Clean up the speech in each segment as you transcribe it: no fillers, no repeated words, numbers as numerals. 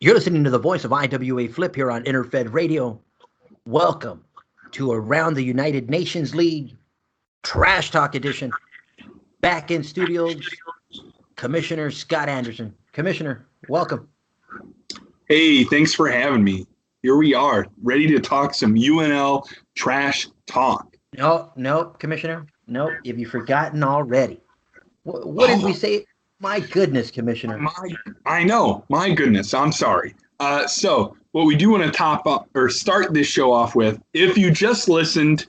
You're listening to the voice of IWA Flip here on Interfed Radio. Welcome to Around the United Nations League Trash Talk Edition. Back in studios, Commissioner Scott Anderson. Commissioner, welcome. Hey, thanks for having me. Here we are, ready to talk some UNL trash talk. No, Commissioner. No, have you forgotten already? What did we say? My goodness, Commissioner. I know. My goodness. I'm sorry. So what we do want to top up or start this show off with, if you just listened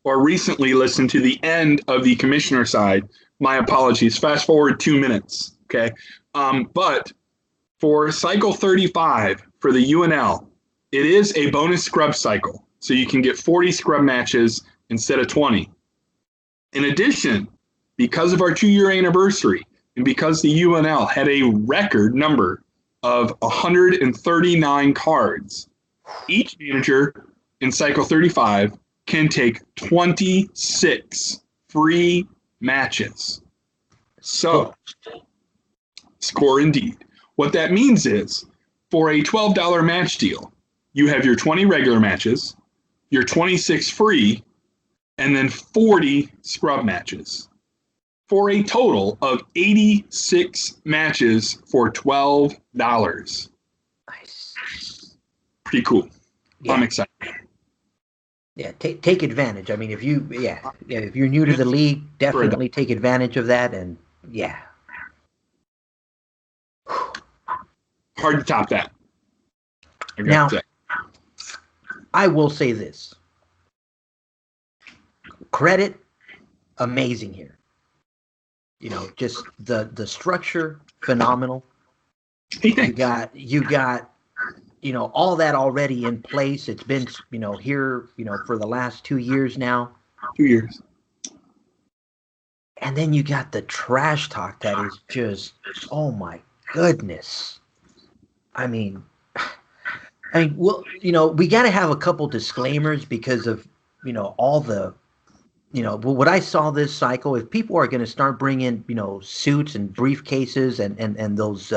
or recently listened to the end of the commissioner side, my apologies. Fast forward 2 minutes. Okay. But for cycle 35 for the UNL, it is a bonus scrub cycle. So you can get 40 scrub matches instead of 20. In addition, because of our 2-year anniversary, and because the UNL had a record number of 139 cards, each manager in cycle 35 can take 26 free matches. So, score indeed. What that means is, for a $12 match deal, you have your 20 regular matches, your 26 free, and then 40 scrub matches, for a total of 86 matches for $12. Nice. Pretty cool. Yeah. I'm excited. Yeah, take advantage. I mean, if you're new to the league, definitely take advantage of that. And yeah, hard to top that. Now, I will say this: credit, amazing here. You know, just the structure, phenomenal. Hey, you got, all that already in place. It's been, here, for the last 2 years now. 2 years. And then you got the trash talk that is just, oh my goodness. I mean, well, we got to have a couple disclaimers because of, all the, what I saw this cycle, if people are going to start bringing, suits and briefcases and those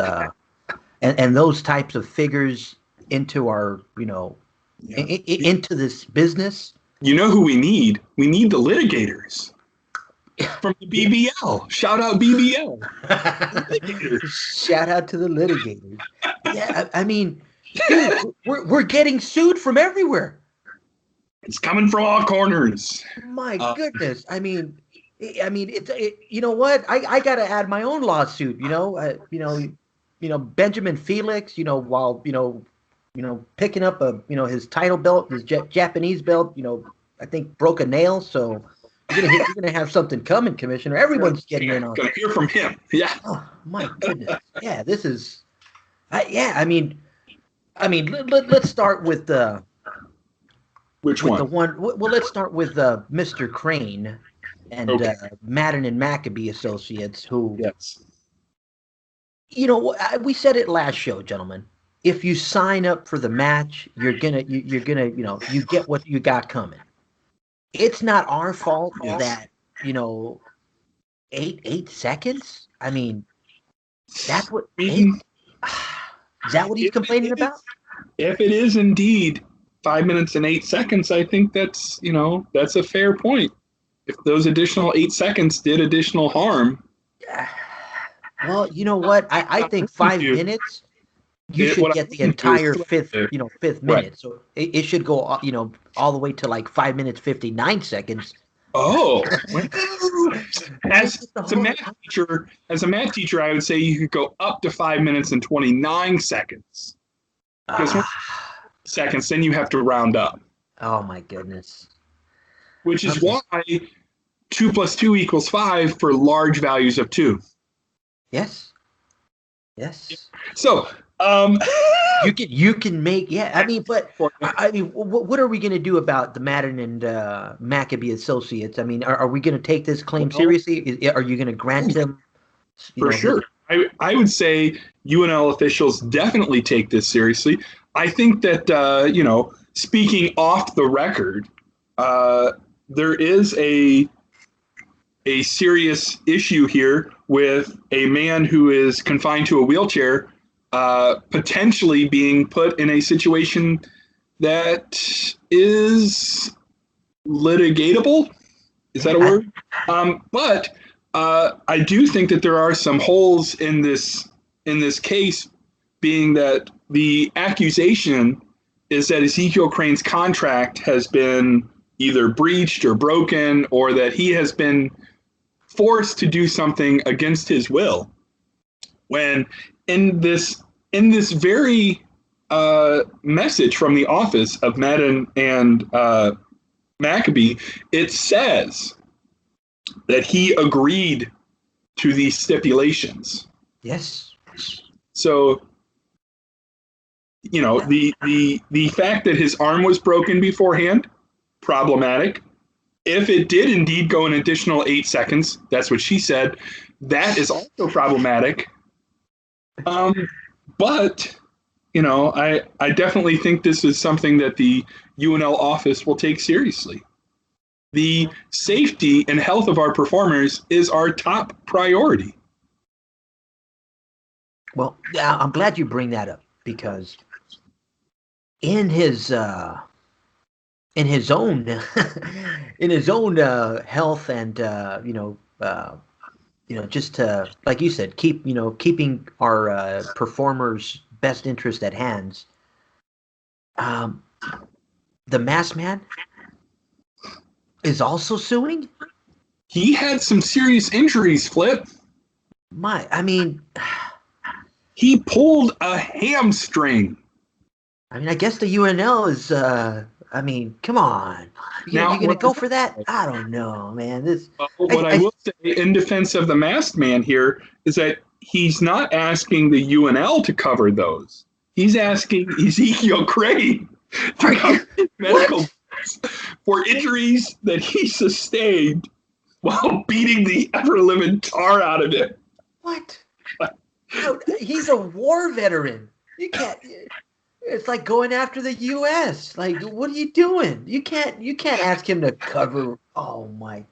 and those types of figures into our, into this business. You know who we need? We need the litigators from the BBL. Shout out BBL. Shout out to the litigators. Yeah, I mean, dude, we're getting sued from everywhere. It's coming from all corners. My goodness. I mean, you know what? I got to add my own lawsuit, Benjamin Felix, while, picking up his title belt, his Japanese belt, I think broke a nail. So you're going to have something coming, Commissioner. Everyone's getting in on it. Going to hear from him. Yeah. Oh, my goodness. Yeah, this is, let's start with the, which one? Well, let's start with Mr. Crane and Madden and Maccabee Associates, who, yes, we said it last show, gentlemen. If you sign up for the match, you're gonna, you get what you got coming. It's not our fault that 8 seconds. I mean, that's what. Is that what he's complaining about? If it is indeed 5 minutes and 8 seconds, I think that's a fair point. If those additional 8 seconds did additional harm. Well, you know what? I think 5 minutes, you should get the entire fifth minute. Right. So it should go, all the way to like 5 minutes, 59 seconds. Oh, as a math teacher, I would say you could go up to 5 minutes and 29 seconds. Seconds, then you have to round up. Oh my goodness. Which is why 2 + 2 = 5 for large values of 2. Yes. So you can make what are we going to do about the Madden and Maccabee Associates? I mean, are we going to take this claim seriously? Are you going to grant them? For sure. I would say UNL officials definitely take this seriously. I think that, speaking off the record, there is a serious issue here with a man who is confined to a wheelchair potentially being put in a situation that is litigatable. Is that a I, word? But I do think that there are some holes in this case, being that the accusation is that Ezekiel Crane's contract has been either breached or broken, or that he has been forced to do something against his will. When in this very message from the office of Madden and Maccabee, it says that he agreed to these stipulations. yes. So, Yeah. the fact that his arm was broken beforehand, problematic. If it did indeed go an additional 8 seconds, that's what she said. That is also problematic. Um, but I definitely think this is something that the UNL office will take seriously. The safety and health of our performers is our top priority. Well, yeah, I'm glad you bring that up because in his uh, in his own in his own health and just to, like you said, keeping our performers' best interest at hands. Um, the masked man is also suing. He had some serious injuries, Flip. I mean, He pulled a hamstring. I guess the UNL is. I mean, come on, Now, you gonna go for that? I don't know, man. what I I will say in defense of the masked man here is that he's not asking the UNL to cover those. He's asking Ezekiel Crane to are cover you his medical what? for injuries that he sustained while beating the ever living tar out of him. What? He's a war veteran. You can't. It's like going after the U.S. Like, what are you doing? You can't ask him to cover. Oh my.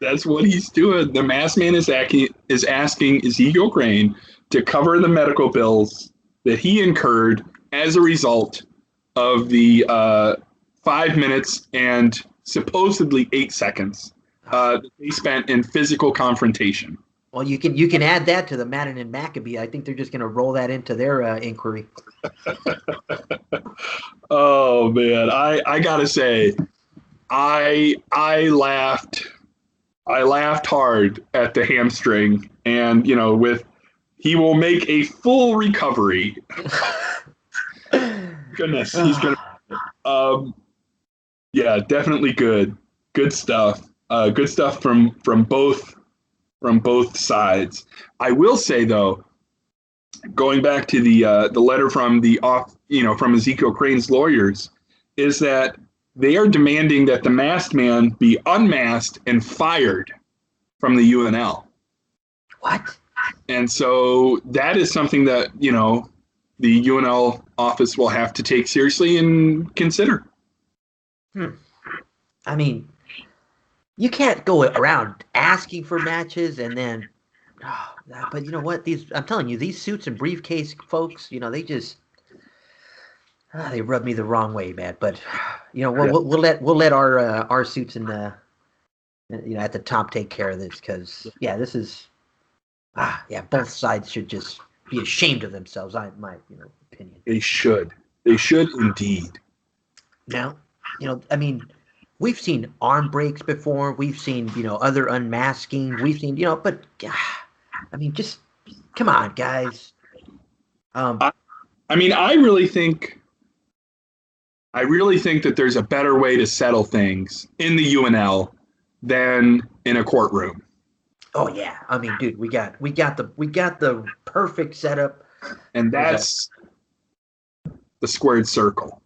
That's what he's doing. The masked man is asking Ezekiel Crane to cover the medical bills that he incurred as a result of the 5 minutes and supposedly 8 seconds that they spent in physical confrontation. Well, you can add that to the Madden and Maccabee. I think they're just going to roll that into their inquiry. Oh man, I gotta say, I laughed hard at the hamstring, and with he will make a full recovery. Goodness, he's gonna. Um, yeah, definitely good stuff. Good stuff from both sides. I will say though, going back to the letter from from Ezekiel Crane's lawyers, is that they are demanding that the masked man be unmasked and fired from the UNL. What? And so that is something that the UNL office will have to take seriously and consider. Hmm. I mean, you can't go around asking for matches and then. Oh, but you know what? I'm telling you, these suits and briefcase folks, they just they rub me the wrong way, man. But Yeah. we'll let our suits in the at the top take care of this because yeah, this is yeah, both sides should just be ashamed of themselves. My opinion. They should. They should indeed. Now, I mean, we've seen arm breaks before. We've seen other unmasking. We've seen but I mean, just come on, guys. Um, I, I mean, I really think that there's a better way to settle things in the UNL than in a courtroom. oh yeah, I mean, dude, we got the perfect setup. And There's a that's the squared circle.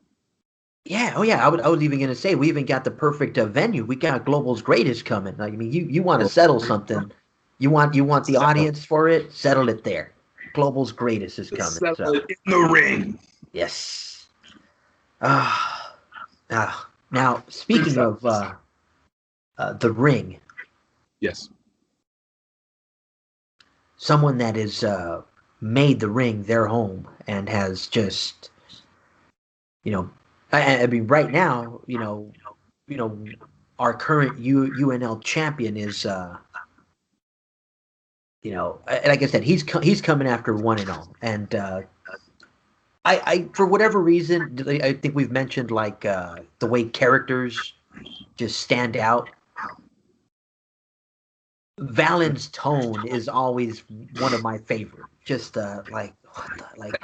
Yeah, oh yeah. I was even gonna say we even got the perfect venue. We got Global's Greatest coming. Like, I mean, you want to settle something, you want the Settle, audience for it, settle it there. Global's Greatest is coming. settle So it in the ring. yes. Now Good speaking stuff. of the ring, Yes. someone that is made the ring their home and has just, you know, I mean, right now, our current UNL champion is, like I said, he's coming after 1-0, and I for whatever reason, I think we've mentioned like the way characters just stand out. Valen's tone is always one of my favorite. Just like what the like,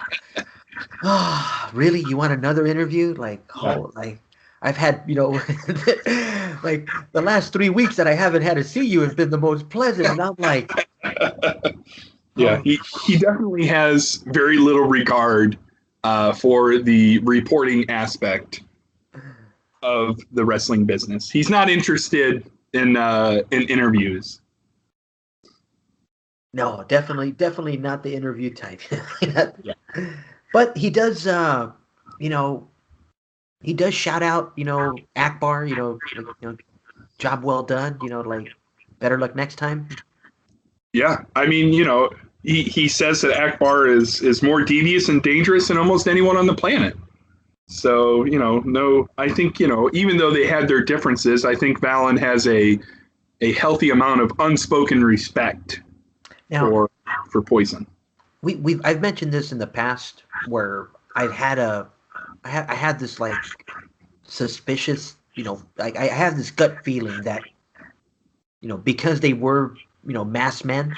oh, really? You want another interview? Like, Yeah. oh, like I've had, like the last 3 weeks that I haven't had to see you have been the most pleasant, and I'm like, Yeah, oh, he definitely has very little regard for the reporting aspect of the wrestling business. He's not interested in interviews. no, definitely not the interview type. Yeah. But he does, you know, he does shout out, Akbar, like, job well done, like better luck next time. Yeah, I mean, he says that Akbar is more devious and dangerous than almost anyone on the planet. So, no, I think, even though they had their differences, I think Valen has a healthy amount of unspoken respect Now, for Poison. I've mentioned this in the past where I had this like suspicious, like I have this gut feeling that, because they were, mass men.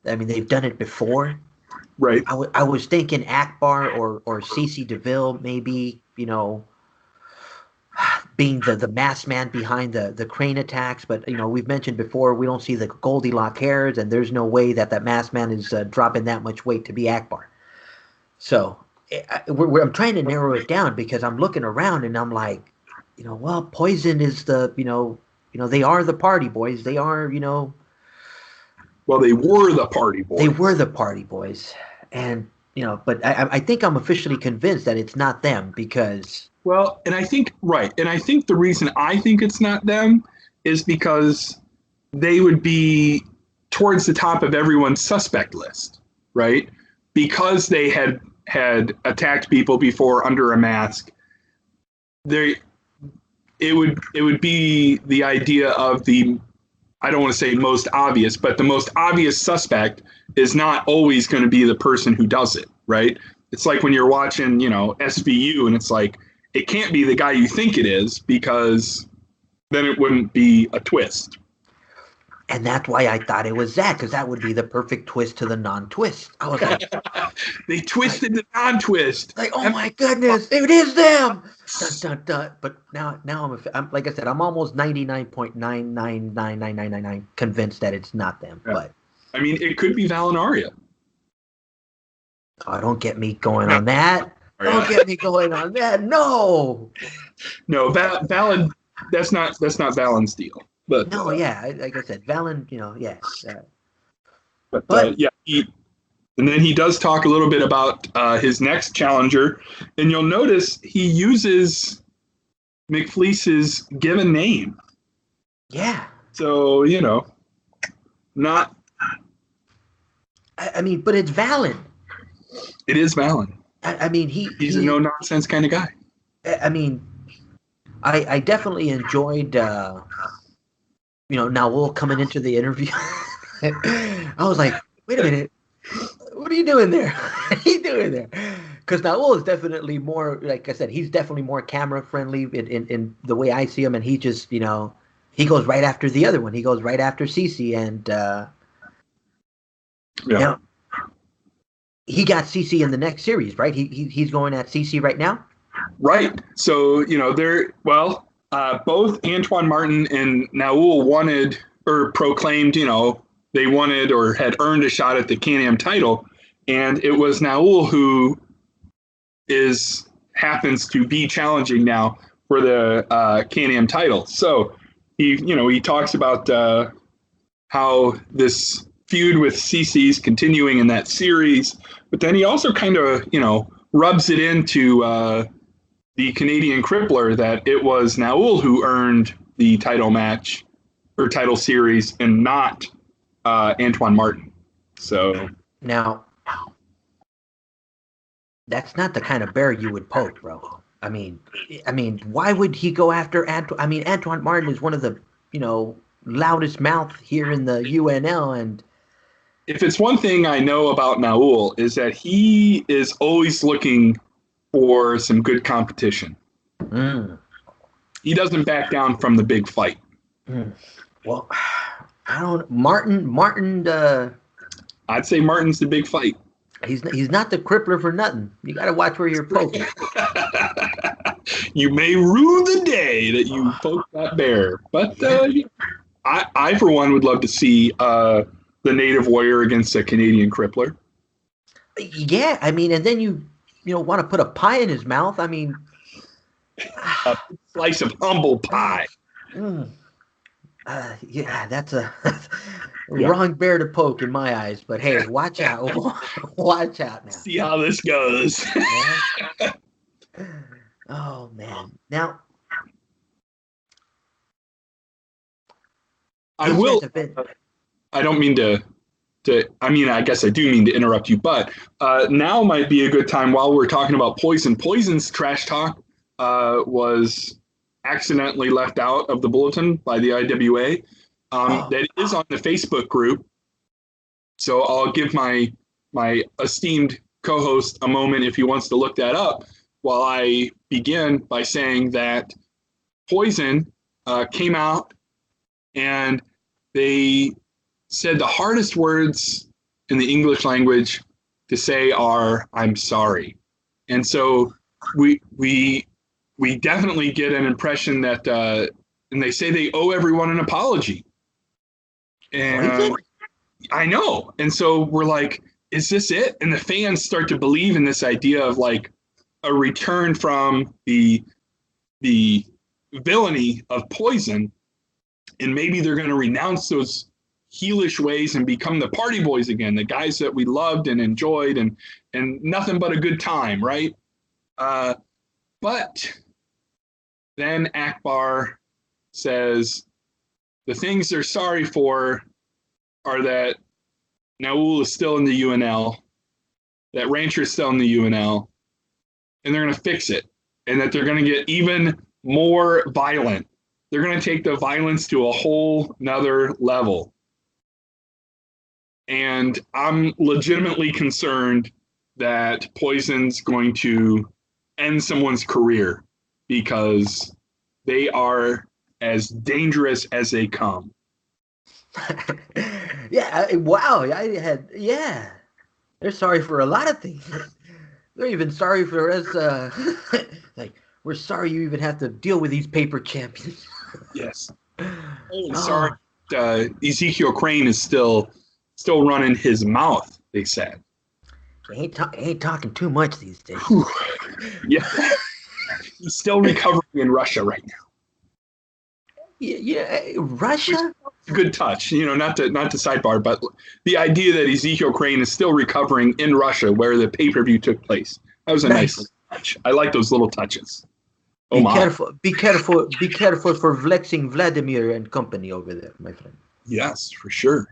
I mean, they've done it before. Right. I was thinking Akbar or CC DeVille maybe, being the mass man behind the crane attacks. But we've mentioned before we don't see the Goldilocks hairs, and there's no way that mass man is dropping that much weight to be Akbar. So I'm trying to narrow it down because I'm looking around and I'm like, well, Poison is they are the party boys. They are, Well, they were the party they boys. were the party boys, and but I think I'm officially convinced that it's not them because Well, and I think, right. And I think the reason I think it's not them is because they would be towards the top of everyone's suspect list, right? Because they had attacked people before under a mask. They it would be the idea of the, I don't want to say most obvious, but the most obvious suspect is not always going to be the person who does it, right? It's like when you're watching, SVU, and it's like it can't be the guy you think it is because then it wouldn't be a twist. and that's why I thought it was that because that would be the perfect twist to the non-twist. I was like, They twisted the non-twist. oh my goodness, it is them. Dun, dun, dun. But now I'm like I said, I'm almost 99.9999999 convinced that it's not them. Yeah. But I mean, it could be Valinaria. oh, don't get me going on that. Don't get me going on that. No. No, Valen. That's not Valen's deal. But No, yeah, like I said, Valen, yeah. but yeah, and then he does talk a little bit about his next challenger, and you'll notice he uses McFleece's given name. Yeah. So not. I mean, but it's Valen. It is Valen. I mean, He's a no nonsense kind of guy. I mean, I definitely enjoyed, Naul coming into the interview. I was like, wait a minute, what are you doing there? What are you doing there? Because Naul is definitely more, like I said, he's definitely more camera friendly in the way I see him, and he just, he goes right after the other one. He goes right after Cece, and now he got Cece in the next series, right? He's going at Cece right now. Right. So both Antoine Martin and Naul wanted or proclaimed, they wanted or had earned a shot at the Can-Am title, and it was Naul who happens to be challenging now for the Can-Am title. So he talks about how this feud with CC's continuing in that series, but then he also kind of rubs it into the Canadian Crippler that it was Naul who earned the title match or title series and not Antoine Martin. So now That's not the kind of bear you would poke, bro. I mean, why would he go after Antoine? I mean, Antoine Martin is one of the, you know, loudest mouth here in the UNL, and If it's one thing I know about Naul is that he is always looking for some good competition. mm, He doesn't back down from the big fight. mm. Well, I don't. Martin, I'd say Martin's the big fight. he's not the crippler for nothing. You got to watch where you're poking. You may rue the day that you poke that bear. But I, for one, would love to see the native warrior against a Canadian crippler. Yeah, I mean, and then you know, want to put a pie in his mouth. I mean, A slice of humble pie. mm, yeah, that's a Yeah. wrong bear to poke in my eyes. But hey, watch out, watch out now. See how this goes. Yeah. Oh man, now I these will. guys have been. I don't mean to. I mean, I guess I do mean to interrupt you, but now might be a good time while we're talking about Poison. Poison's trash talk was accidentally left out of the bulletin by the IWA. That is on the Facebook group. So I'll give my esteemed co-host a moment if he wants to look that up while I begin by saying that Poison came out and they said the hardest words in the English language to say are "I'm sorry," and so we definitely get an impression that, and they say they owe everyone an apology, and I know, and so we're like, is this it? And the fans start to believe in this idea of like a return from the villainy of Poison, and maybe they're going to renounce those heelish ways and become the party boys again, the guys that we loved and enjoyed, and nothing but a good time, right? But then Akbar says the things they're sorry for are that Naul is still in the UNL, that Rancher is still in the UNL, and they're going to fix it, and that they're going to get even more violent. They're going to take the violence to a whole nother level. And I'm legitimately concerned that Poison's going to end someone's career because they are as dangerous as they come. Yeah, wow. Yeah. They're sorry for a lot of things. They're even sorry for us. Like, we're sorry you even have to deal with these paper champions. Yes. Oh, sorry. Ezekiel Crane is still running his mouth, they said. Ain't talking too much these days. Yeah. He's still recovering in Russia right now. Yeah, Russia? Good touch, not to sidebar, but the idea that Ezekiel Crane is still recovering in Russia where the pay-per-view took place. That was a nice touch. I like those little touches. Be careful for flexing Vladimir and company over there, my friend. Yes, for sure.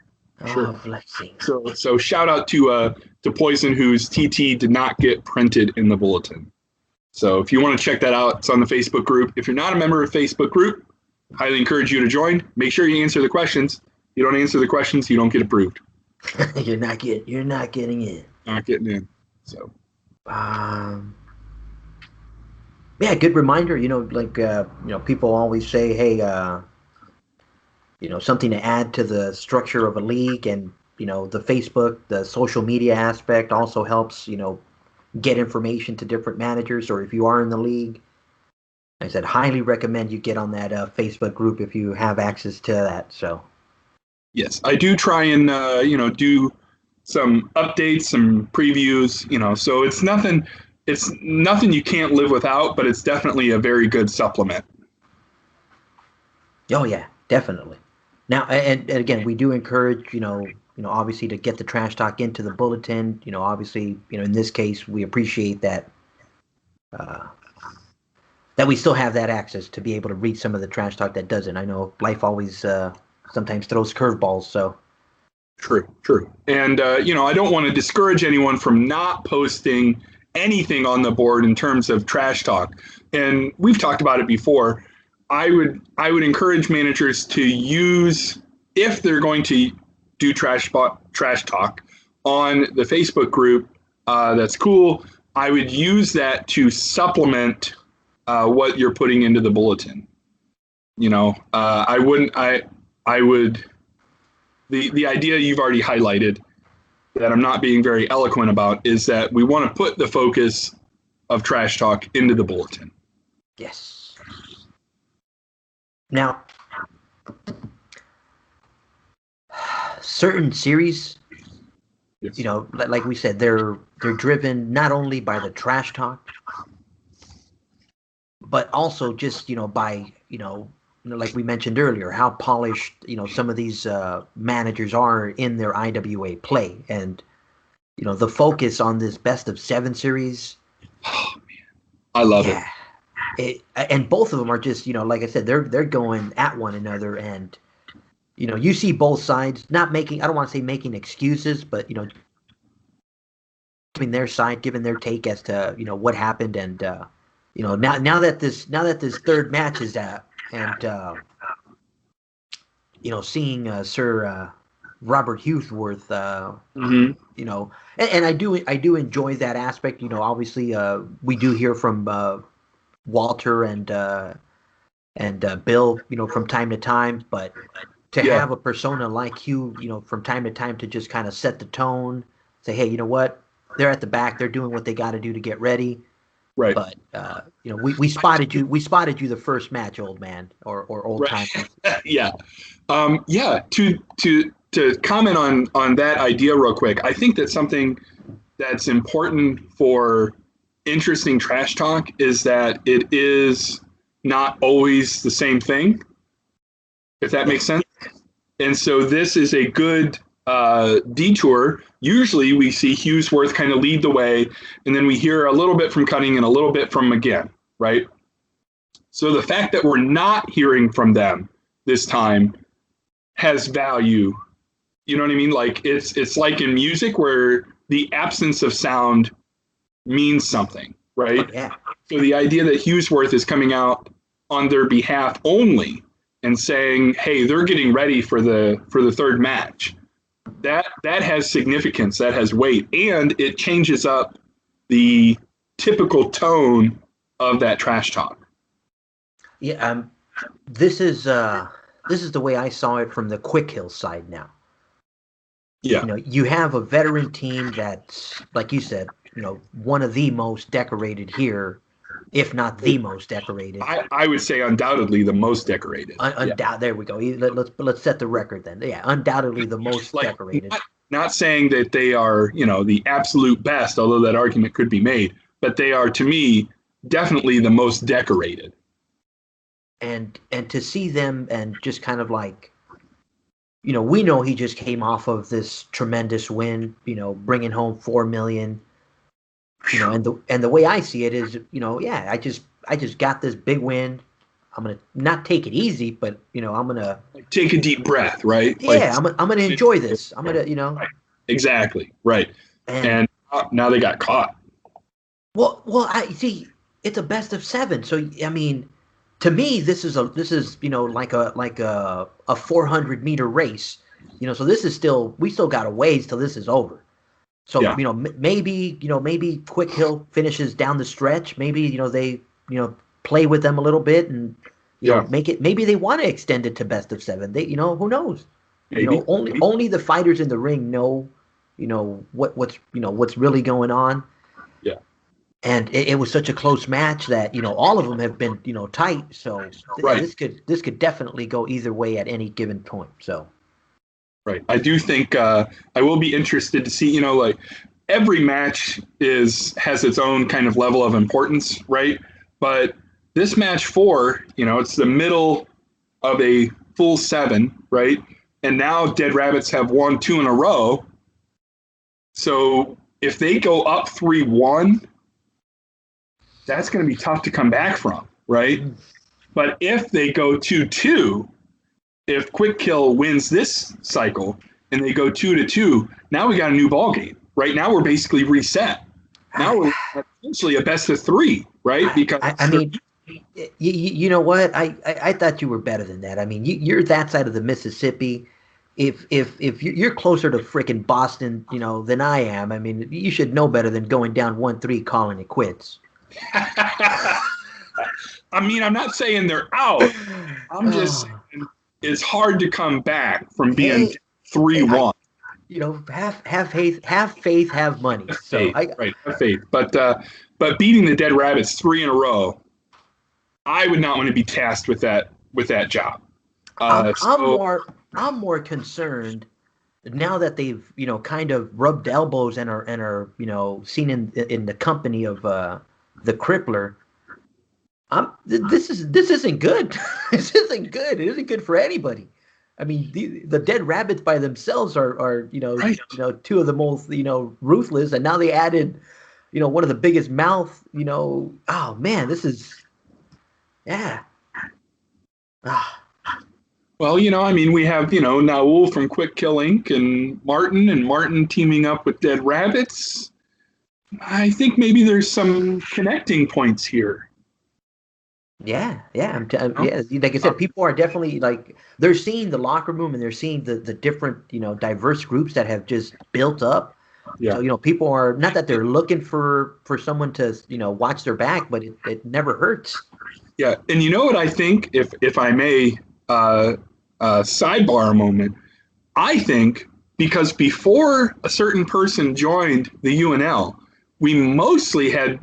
Sure. Flexing. So shout out to Poison, whose TT did not get printed in the bulletin. So if you want to check that out, it's on the Facebook group. If you're not a member of the Facebook group, highly encourage you to join. Make sure you answer the questions. If you don't answer the questions, you don't get approved. You're not getting in. Not getting in. So yeah, good reminder. People always say, hey, something to add to the structure of a league, and the Facebook, the social media aspect also helps. Get information to different managers, or if you are in the league, I said highly recommend you get on that Facebook group if you have access to that. So yes, I do try and do some updates, some previews. So it's nothing you can't live without, but it's definitely a very good supplement. Oh yeah, definitely. Now, and again, we do encourage obviously to get the trash talk into the bulletin. Obviously, in this case, we appreciate that that we still have that access to be able to read some of the trash talk that doesn't. I know life always sometimes throws curveballs, so True. And, I don't want to discourage anyone from not posting anything on the board in terms of trash talk. And we've talked about it before. I would encourage managers to use, if they're going to do trash talk on the Facebook group, that's cool. I would use that to supplement what you're putting into the bulletin. I wouldn't. I would. The idea you've already highlighted that I'm not being very eloquent about is that we want to put the focus of trash talk into the bulletin. Yes. Now, certain series, Yes. like we said, they're driven not only by the trash talk, but also just by like we mentioned earlier, how polished some of these managers are in their IWA play, and the focus on this best of 7 series. Oh man, I love it. And both of them are just like I said, they're going at one another, and you see both sides not making, I don't want to say making excuses, but giving their side, giving their take as to what happened, and now that this third match is at, and seeing Sir Robert Hughes-worth, and I do enjoy that aspect. Obviously, we do hear from Walter and Bill, from time to time, but to have a persona like Hugh, from time to time to just kind of set the tone, say, hey, you know what? They're at the back. They're doing what they got to do to get ready. Right. But we spotted you. We spotted you the first match, old man, or old time. Yeah. To comment on that idea real quick, I think that something that's important for interesting trash talk is that it is not always the same thing, if that makes sense. And so this is a good detour. Usually we see Hughesworth kind of lead the way, and then we hear a little bit from Cunning and a little bit from McGinn, right? So the fact that we're not hearing from them this time has value. You know what I mean? Like it's like in music where the absence of sound means something, right? Yeah. So the idea that Hughesworth is coming out on their behalf only and saying, "Hey, they're getting ready for the third match," that has significance, that has weight, and it changes up the typical tone of that trash talk. Yeah. This is the way I saw it from the Quick Hill side now. Yeah. You have a veteran team that's, like you said, one of the most decorated here, if not the most decorated. I would say undoubtedly the most decorated. There we go. Let's set the record then. Yeah, undoubtedly the most decorated. Not saying that they are, the absolute best, although that argument could be made, but they are, to me, definitely the most decorated. And to see them and just kind of like, we know he just came off of this tremendous win, bringing home $4 million. And the way I see it is, I just got this big win. I'm gonna not take it easy, but I'm gonna take a deep breath, right? Yeah, I'm gonna enjoy this. I'm gonna, Right. Exactly, right. And now they got caught. Well, I see. It's a best of 7, so I mean, to me, this is like a 400-meter race. So this is we still got a ways till this is over. So maybe Quick Hill finishes down the stretch. Maybe they play with them a little bit and make it. Maybe they want to extend it to best of 7. They who knows? Maybe. Only the fighters in the ring know what's really going on. Yeah. And it was such a close match that all of them have been tight. So this could definitely go either way at any given point. So. Right. I do think I will be interested to see, like every match has its own kind of level of importance, right? But this match 4, it's the middle of a full 7, right? And now Dead Rabbits have won 2 in a row. So if they go up 3-1, that's going to be tough to come back from, right? But if they go 2-2, if Quick Kill wins this cycle and they go 2-2. Now we got a new ball game. Right now we're basically reset. Now we're essentially a best of three, right? Because I mean, you know what? I thought you were better than that. I mean, you're that side of the Mississippi. If you're closer to frickin' Boston, than I am, I mean, you should know better than going down 1-3, calling it quits. I mean, I'm not saying they're out. I'm just Oh, saying it's hard to come back from being hey, hey, 3-1. have faith, have money. Have So faith, right? Have faith. But beating the Dead Rabbits 3 in a row, I would not want to be tasked with that job. I'm So more concerned now that they've kind of rubbed elbows and are seen in the company of the Crippler. This isn't good. This isn't good. It isn't good for anybody. I mean, the Dead Rabbits by themselves are right. two of the most ruthless, and now they added one of the biggest mouth. Oh man, this is yeah. Ah, Well, I mean, we have, Naul from Quick Kill Inc. and Martin teaming up with Dead Rabbits. I think maybe there's some connecting points here. yeah, yeah, You yeah. Like I know? said, people are definitely like they're seeing the locker room and they're seeing the different diverse groups that have just built up. Yeah. So people are not that they're looking for someone to watch their back, but it never hurts. Yeah. And you know what I think, if I may sidebar a moment, I think because before a certain person joined the UNL, we mostly had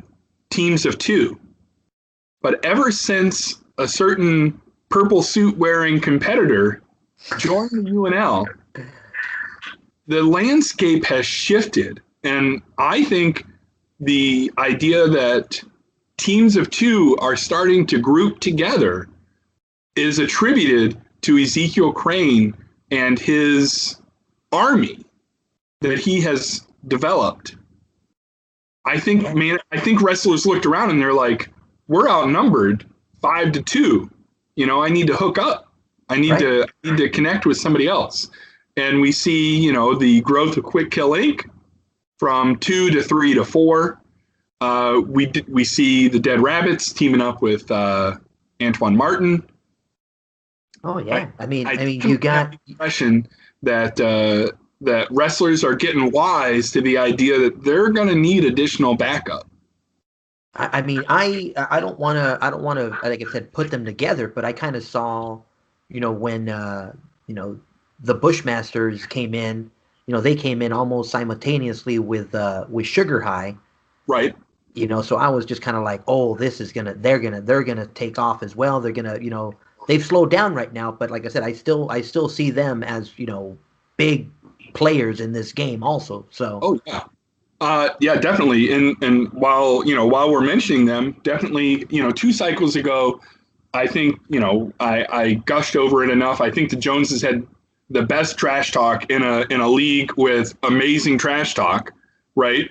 teams of two. But ever since a certain purple suit wearing competitor joined the UNL, the landscape has shifted. And I think the idea that teams of two are starting to group together is attributed to Ezekiel Crane and his army that he has developed. Yeah, I think wrestlers looked around and they're like, we're outnumbered 5-2. I need to hook up. right. I need to connect with somebody else. And we see, the growth of Quick Kill Inc. from 2 to 3 to 4. We see the Dead Rabbits teaming up with Antoine Martin. Oh I, yeah. I mean, you definitely have got. the impression that wrestlers are getting wise to the idea that they're going to need additional backup. I mean, I don't want to, like I said, put them together, but I kind of saw, when you know the Bushmasters came in. They came in almost simultaneously with Sugar High. Right. So I was just kind of like, oh, this is they're gonna take off as well. They're gonna, they've slowed down right now, but like I said, I still see them as big players in this game also. So Oh yeah. Yeah, definitely. And while we're mentioning them, definitely, 2 cycles ago, I think, I gushed over it enough. I think the Joneses had the best trash talk in a league with amazing trash talk, right?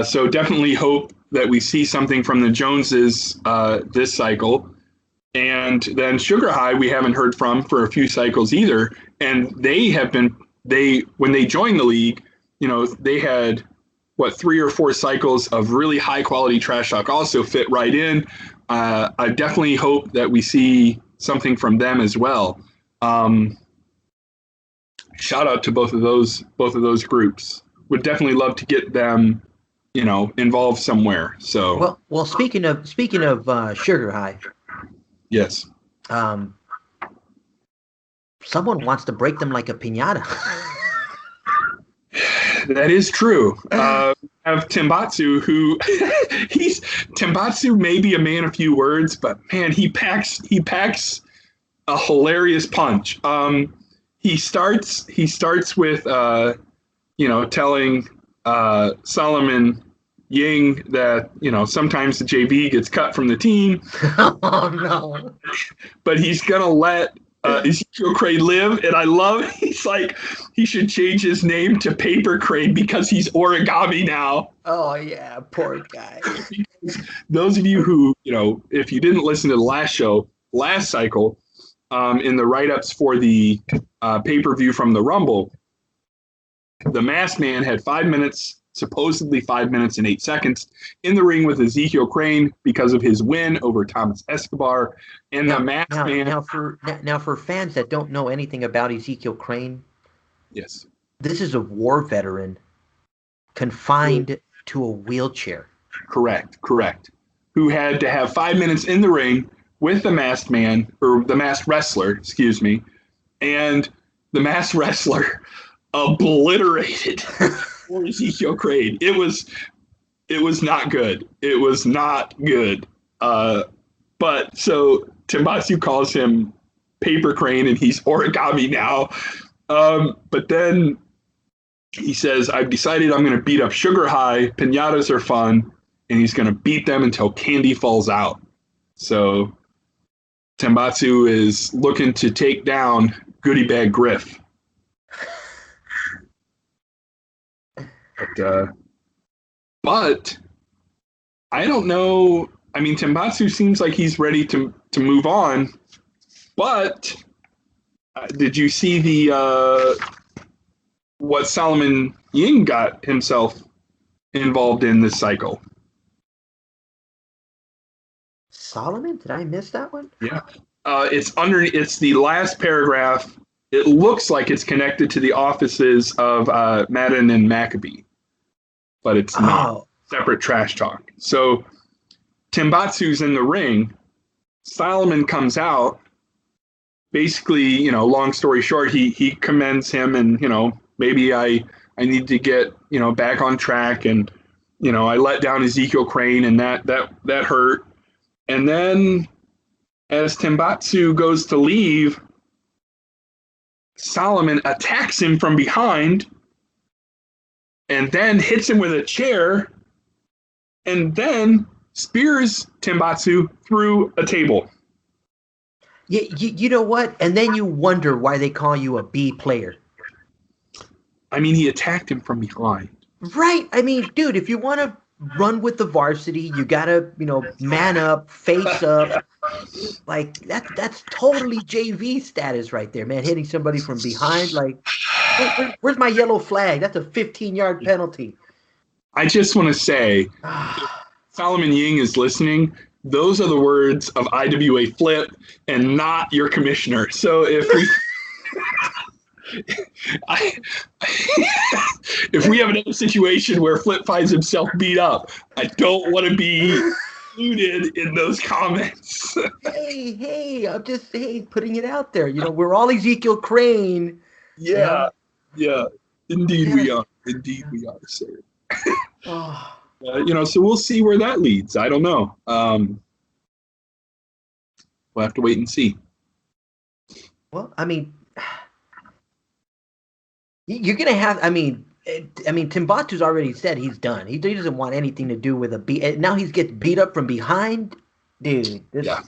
So definitely hope that we see something from the Joneses this cycle. And then Sugar High, we haven't heard from for a few cycles either. And when they joined the league, they had what 3 or 4 cycles of really high quality trash talk also fit right in. I definitely hope that we see something from them as well. Um, Shout out to both of those groups. Would definitely love to get them, involved somewhere. So well, speaking of Sugar High, yes, um, someone wants to break them like a piñata. that is true. Have Timbatsu, who Timbatsu may be a man of few words, but man, he packs a hilarious punch. He starts with telling Solomon Ying that sometimes the JV gets cut from the team, Oh no! but he's gonna let Ezekiel Crane live. And I love he's like he should change his name to Paper Crane because he's origami now. Oh yeah, poor guy. Those of you who if you didn't listen to the last cycle, in the write ups for the pay per view from the Rumble, the Masked Man had 5 minutes, supposedly 5 minutes and 8 seconds, in the ring with Ezekiel Crane because of his win over Thomas Escobar. And the Now, Masked now, Man, now, for fans that don't know anything about Ezekiel Crane, yes, this is a war veteran confined to a wheelchair. correct, who had to have 5 minutes in the ring with the Masked Man, or the Masked Wrestler, excuse me, and the Masked Wrestler obliterated for Ezekiel Crane. It was not good. It was not good. But so Timbatsu calls him Paper Crane, and he's origami now. But then he says, "I've decided I'm going to beat up Sugar High. Pinatas are fun," and he's going to beat them until candy falls out. So Timbatsu is looking to take down Goodie Bag Griff. But I don't know. I mean, Timbatsu seems like he's ready to move on. But did you see the what Solomon Ying got himself involved in this cycle? Solomon? Did I miss that one? Yeah, it's the last paragraph. It looks like it's connected to the offices of Madden and Maccabee, but it's not. Oh, Separate trash talk. So Timbatsu's in the ring. Solomon comes out. Basically, long story short, he commends him, and maybe I need to get back on track, and I let down Ezekiel Crane, and that hurt. And then as Timbatsu goes to leave, Solomon attacks him from behind, and then hits him with a chair, and then spears Timbatsu through a table. you know what? And then you wonder why they call you a B player. I mean, he attacked him from behind. Right. I mean, dude, if you want to run with the varsity, you got to, man up, face up. Like, that's totally JV status right there, man. Hitting somebody from behind. Like, where's my yellow flag? That's a 15-yard penalty. I just want to say, Solomon Ying is listening. Those are the words of IWA Flip and not your commissioner. So if we if we have another situation where Flip finds himself beat up, I don't want to be included in those comments. Hey, I'm just putting it out there. We're all Ezekiel Crane. Yeah. Indeed Yeah. we are. Indeed we are, sir. Oh. So we'll see where that leads. I don't know. We'll have to wait and see. Well, I mean, you're gonna have. I mean, Timbuktu's already said he's done. He doesn't want anything to do with a beat. Now he gets beat up from behind, dude. Yeah.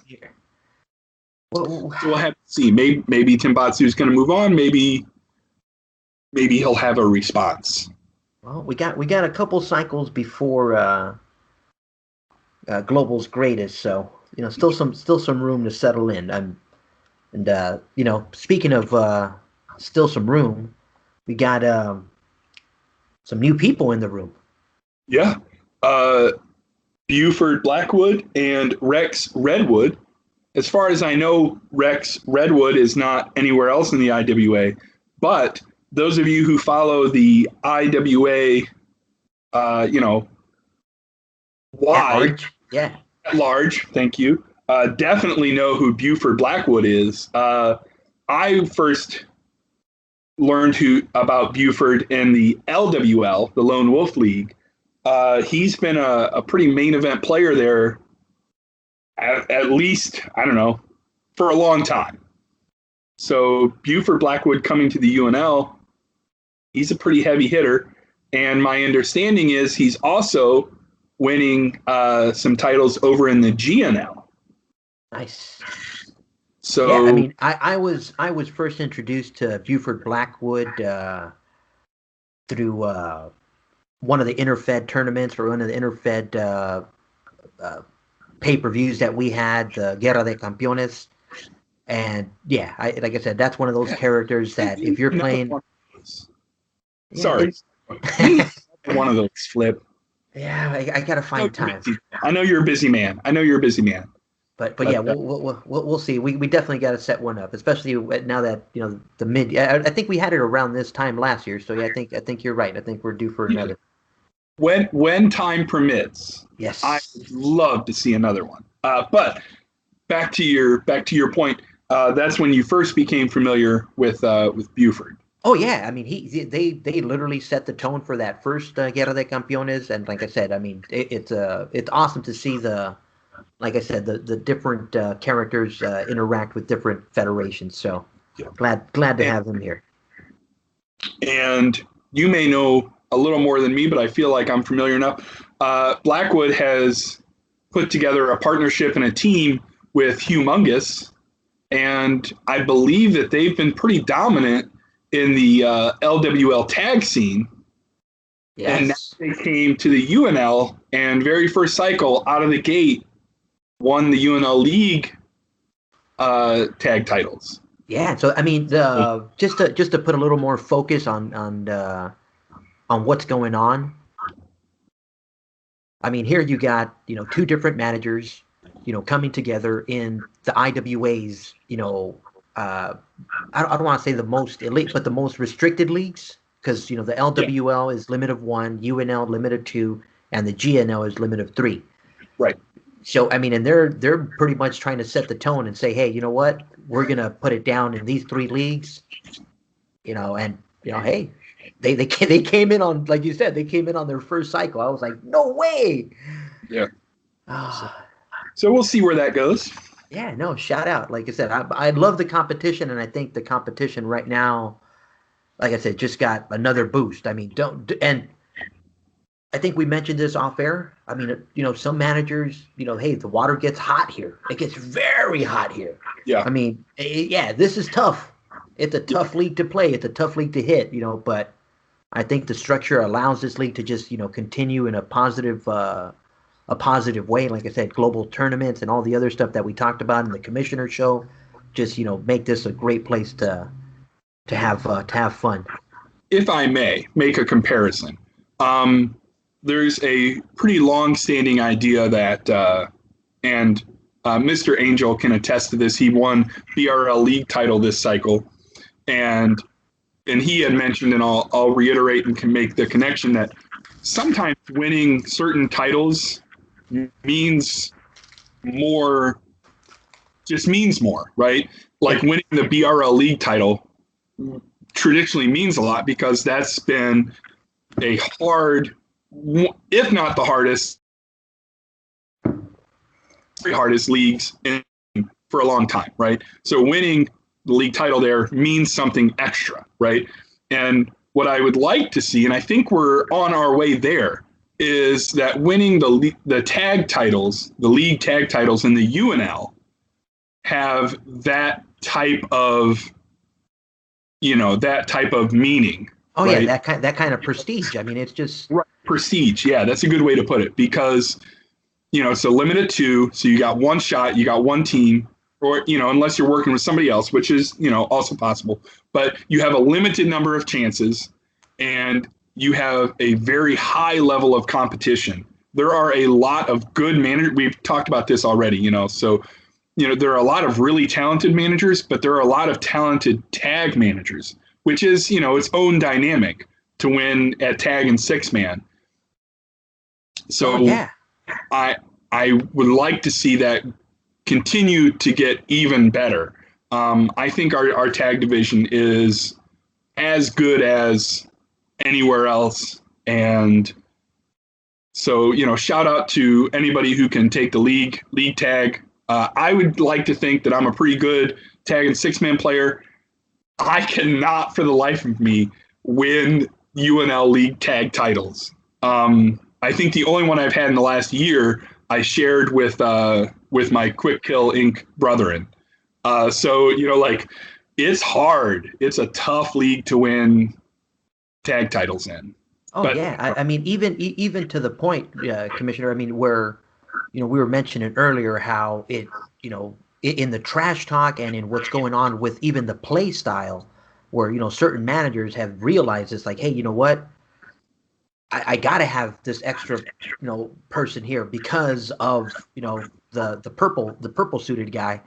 Well, So we'll have to see. Maybe Timbatsu's going to move on. Maybe he'll have a response. Well, we got a couple cycles before Global's greatest, so still some room to settle in. Speaking of still some room, we got some new people in the room. Yeah, Buford Blackwood and Rex Redwood. As far as I know, Rex Redwood is not anywhere else in the IWA, but those of you who follow the IWA, wide, at large, thank you, definitely know who Buford Blackwood is. I first learned about Buford in the LWL, the Lone Wolf League. He's been a pretty main event player there, at least, I don't know, for a long time. So Buford Blackwood coming to the UNL, he's a pretty heavy hitter. And my understanding is he's also winning some titles over in the GNL. Nice. So yeah, I mean, I was first introduced to Buford Blackwood through one of the Interfed tournaments or one of the Interfed pay-per-views that we had, the Guerra de Campeones. And yeah, like I said, that's one of those characters that if you're playing, Yeah, Sorry. and We need one of those, Flip. yeah, I gotta find time. I know you're a busy man. I know you're a busy man. But But yeah, we'll see. We definitely got to set one up, especially now that the mid. I think we had it around this time last year. So yeah, I think you're right. I think we're due for yeah, another. when time permits, I Yes. would love to see another one. But back to your point. That's when you first became familiar with Buford. Oh yeah. I mean, they literally set the tone for that first Guerra de Campeones, and like I said, I mean, it's awesome to see like I said, the different characters interact with different federations. So Yeah. glad to And, have them here. and you may know a little more than me, but I feel like I'm familiar enough. Blackwood has put together a partnership and a team with Humongous, and I believe that they've been pretty dominant in the LWL tag scene. And now Yes. they came to the UNL, and very first cycle out of the gate won the UNL League tag titles. Yeah, so I mean, just to put a little more focus on what's going on. I mean, here you got two different managers, coming together in the IWA's, I don't want to say the most elite, but the most restricted leagues, because the Yeah, LWL is limit of one, UNL limit of two, and the GNL is limit of three. right. So I mean, and they're pretty much trying to set the tone and say, hey, you know what? We're gonna put it down in these three leagues, and hey, they came in on, like you said, they came in on their first cycle. I was like, no way. Yeah. So, Ah, so we'll see where that goes. yeah, no, shout out. Like I said, I love the competition, and I think the competition right now, like I said, just got another boost. I mean, don't and I think we mentioned this off air. I mean, some managers, hey, the water gets hot here. It gets very hot here. Yeah. I mean, yeah, this is tough. It's a Yeah. tough league to play. It's a tough league to hit, but I think the structure allows this league to just, continue in a positive way. Like I said, global tournaments and all the other stuff that we talked about in the commissioner show, just, make this a great place to have fun. If I may make a comparison, um, there's a pretty long-standing idea that, and Mr. Angel can attest to this. He won BRL League title this cycle, and he had mentioned, and I'll reiterate and can make the connection that sometimes winning certain titles means more, just means more, right? Yeah. Like winning the BRL League title traditionally means a lot because that's been a hard, if not the hardest, hardest leagues for a long time, right? So winning the league title there means something extra, right? And what I would like to see, and I think we're on our way there, is that winning the tag titles, the league tag titles in the UNL, have that type of meaning, Oh yeah, right? that kind of prestige. I mean, it's just. Right. Prestige, yeah, that's a good way to put it because it's a limited two, so you got one shot, you got one team, or unless you're working with somebody else, which is also possible, but you have a limited number of chances, and you have a very high level of competition. There are a lot of good managers. We've talked about this already, so there are a lot of really talented managers, but there are a lot of talented tag managers, which is its own dynamic to win at tag and six man. Oh So yeah. I I would like to see that continue to get even better. I think our tag division is as good as anywhere else, and so shout out to anybody who can take the league tag. I would like to think that I'm a pretty good tag and six man player. I cannot, for the life of me, win UNL league tag titles. I think the only one I've had in the last year I shared with my Quick Kill Inc. brethren. So like it's hard. It's a tough league to win tag titles in. Oh But yeah. I mean, even to the point, Commissioner. I mean, where we were mentioning earlier how in the trash talk and in what's going on with even the play style, where certain managers have realized it's like, hey, you know what? I got to have this extra person here because of the purple suited guy.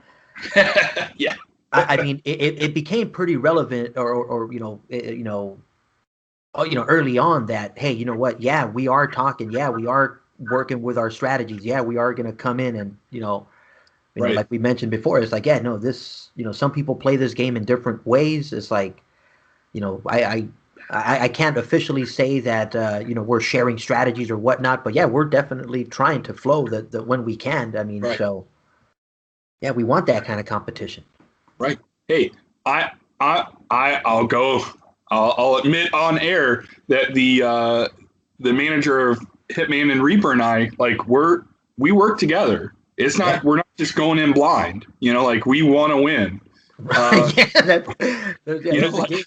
Yeah. I mean, it became pretty relevant, or early on that, hey, you know what? Yeah, we are talking. Yeah, we are working with our strategies. Yeah, we are going to come in and Right. like we mentioned before, it's like, yeah, no, this, some people play this game in different ways. It's like, you know, I I I can't officially say that we're sharing strategies or whatnot, but yeah, we're definitely trying to flow the when we can. I mean, Right. so yeah, we want that kind of competition. Right. Hey, I'll go. I'll admit on air that the manager of Hitman and Reaper and I, like, we work together. It's Yeah, not, we're not just going in blind. Like, we want to win. Uh, yeah, there's a like, game.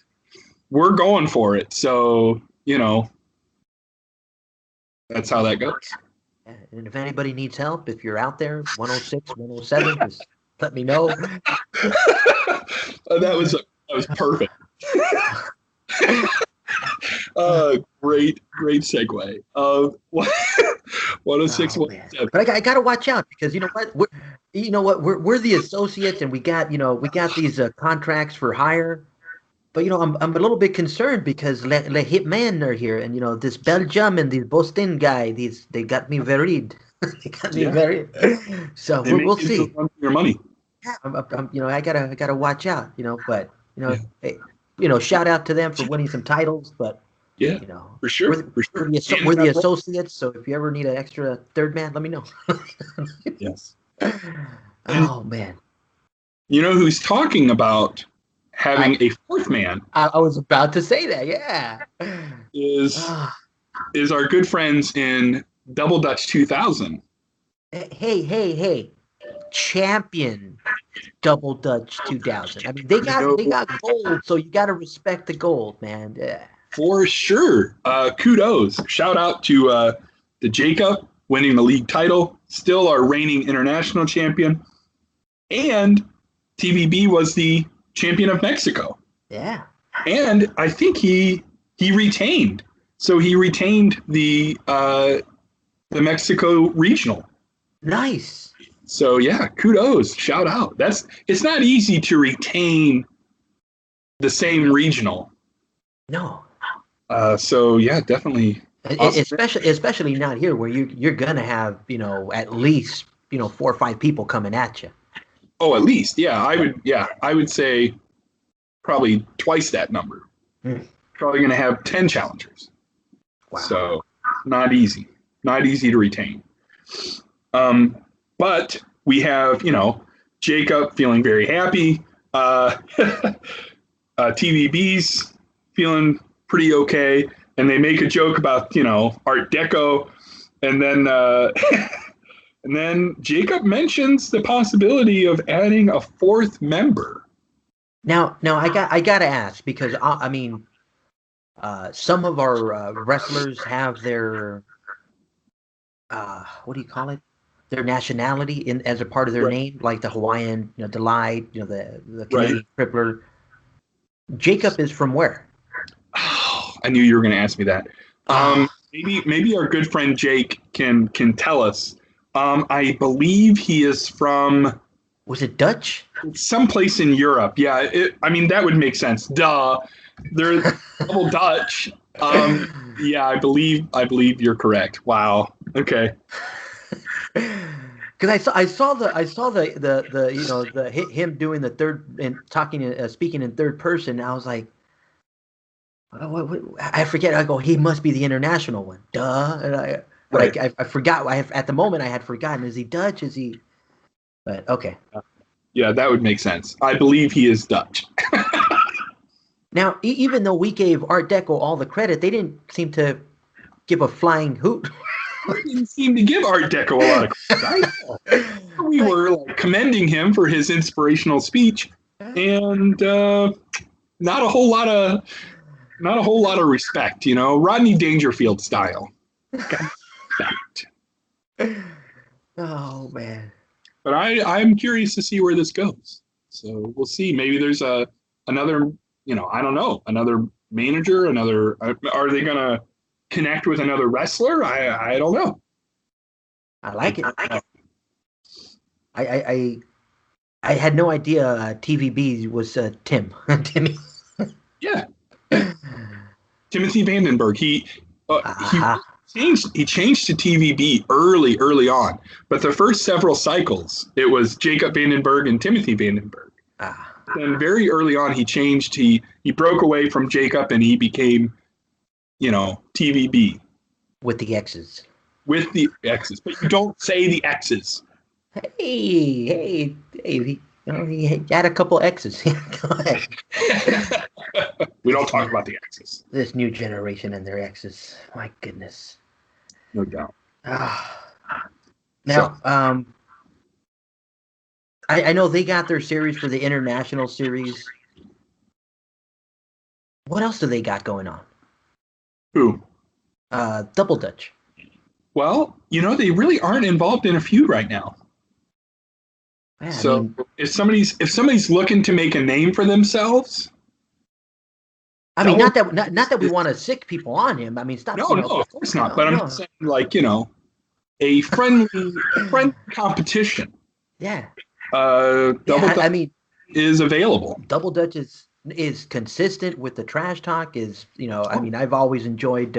we're going for it. So that's how that goes. Yeah, and if anybody needs help, if you're out there, 106, 107, just let me know. That was perfect. Great segue. 106, Oh man, 107. but I got to watch out because we're the associates, and we got these contracts for hire. But I'm a little bit concerned because le hitman are here, and this Belgium and this Boston guy, they got me worried. They got me Yeah, very. So they we'll make you see. run for your money. Yeah, I gotta watch out. But Yeah, hey, shout out to them for winning some titles. But yeah, you know, for sure, we're the, for we're sure. the And we're the that role. associates. So if you ever need an extra third man, let me know. Yes. And Oh man, you know who's talking about I, having a fourth man I was about to say that. Yeah. is Ah, is our good friends in Double Dutch 2000. hey, hey, hey! Champion Double Dutch 2000. I mean, they You got know, they got gold, so you got to respect the gold, man. Yeah. for sure. Kudos. Shout out to Jacob winning the league title, still our reigning international champion, and TVB was the champion of Mexico. Yeah. And I think he retained. So he retained the Mexico regional. Nice. So yeah, kudos, shout out. It's not easy to retain the same regional. No. So yeah, definitely awesome. Especially not here where you're gonna have, at least, 4 or 5 people coming at you. Oh, at least I would say probably twice that number. Mm. Probably going to have 10 challengers. Wow. So not easy, not easy to retain. Um, but we have, Jacob feeling very happy. TVB's feeling pretty okay. And they make a joke about, Art Deco. And then, and then Jacob mentions the possibility of adding a fourth member. Now I gotta ask because I mean, some of our wrestlers have their what do you call it? Their nationality in as a part of their Right. name, like the Hawaiian, Delight, the Right. Canadian Crippler. Jacob is from where? Oh, I knew you were going to ask me that. Ah, Maybe our good friend Jake can tell us. I believe he is from was it Dutch? someplace in Europe. Yeah, I mean that would make sense. Duh, they're double Dutch. Yeah, I believe you're correct. Wow. Okay. Because I saw the him doing the third and talking speaking in third person. And I was like, I forget. I go, he must be the international one. Duh. But Right. I forgot. At the moment I had forgotten. Is he Dutch? Is he? But okay. Yeah, that would make sense. I believe he is Dutch. Now, even though we gave Art Deco all the credit, they didn't seem to give a flying hoot. They didn't seem to give Art Deco a lot of credit. We Like, were like commending him for his inspirational speech, and not a whole lot of respect. Rodney Dangerfield style. Fact. oh man. But I'm curious to see where this goes. So we'll see. Maybe there's another I don't know, another manager, another. Are they gonna connect with another wrestler? I don't know. I like it. I I I, I had no idea TVB was Tim. Timmy. Yeah, yeah. Timothy Vandenberg. He Aha. changed to TVB early on, but the first several cycles it was Jacob Vandenberg and Timothy Vandenberg. Ah. And very early on he changed. He broke away from Jacob and he became TVB With the X's. with the X's, but you don't say the X's. Hey, hey, hey. He had a couple X's. Go ahead. We don't This talk new, about the X's, this new generation and their X's. My goodness. no doubt. Ah. So Now, I know they got their series for the international series. What else do they got going on? who? Double Dutch. Well, they really aren't involved in a feud right now. Yeah, I So mean, if somebody's looking to make a name for themselves, Double not that we is, want to sick people on him. I mean, stop. no, no, of course not. No, But I'm just no. saying, like, a friendly competition. Yeah, Double yeah. Dutch I mean, is available. Double Dutch is consistent with the trash talk. I Oh, mean, I've always enjoyed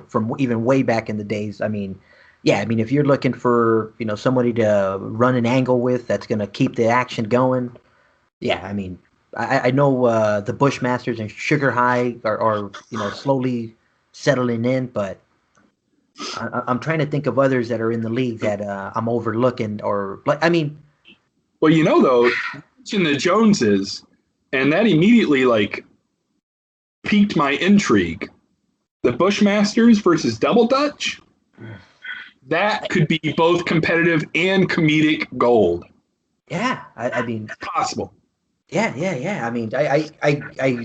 from even way back in the days. I mean, yeah. I mean, if you're looking for somebody to run an angle with that's gonna keep the action going, yeah. I mean, I know the Bushmasters and Sugar High are slowly settling in, but I'm trying to think of others that are in the league that I'm overlooking or like. I mean, well, though, you mentioned the Joneses, and that immediately like piqued my intrigue. The Bushmasters versus Double Dutch. That could be both competitive and comedic gold. yeah. I mean, It's possible. yeah, yeah, yeah. I mean,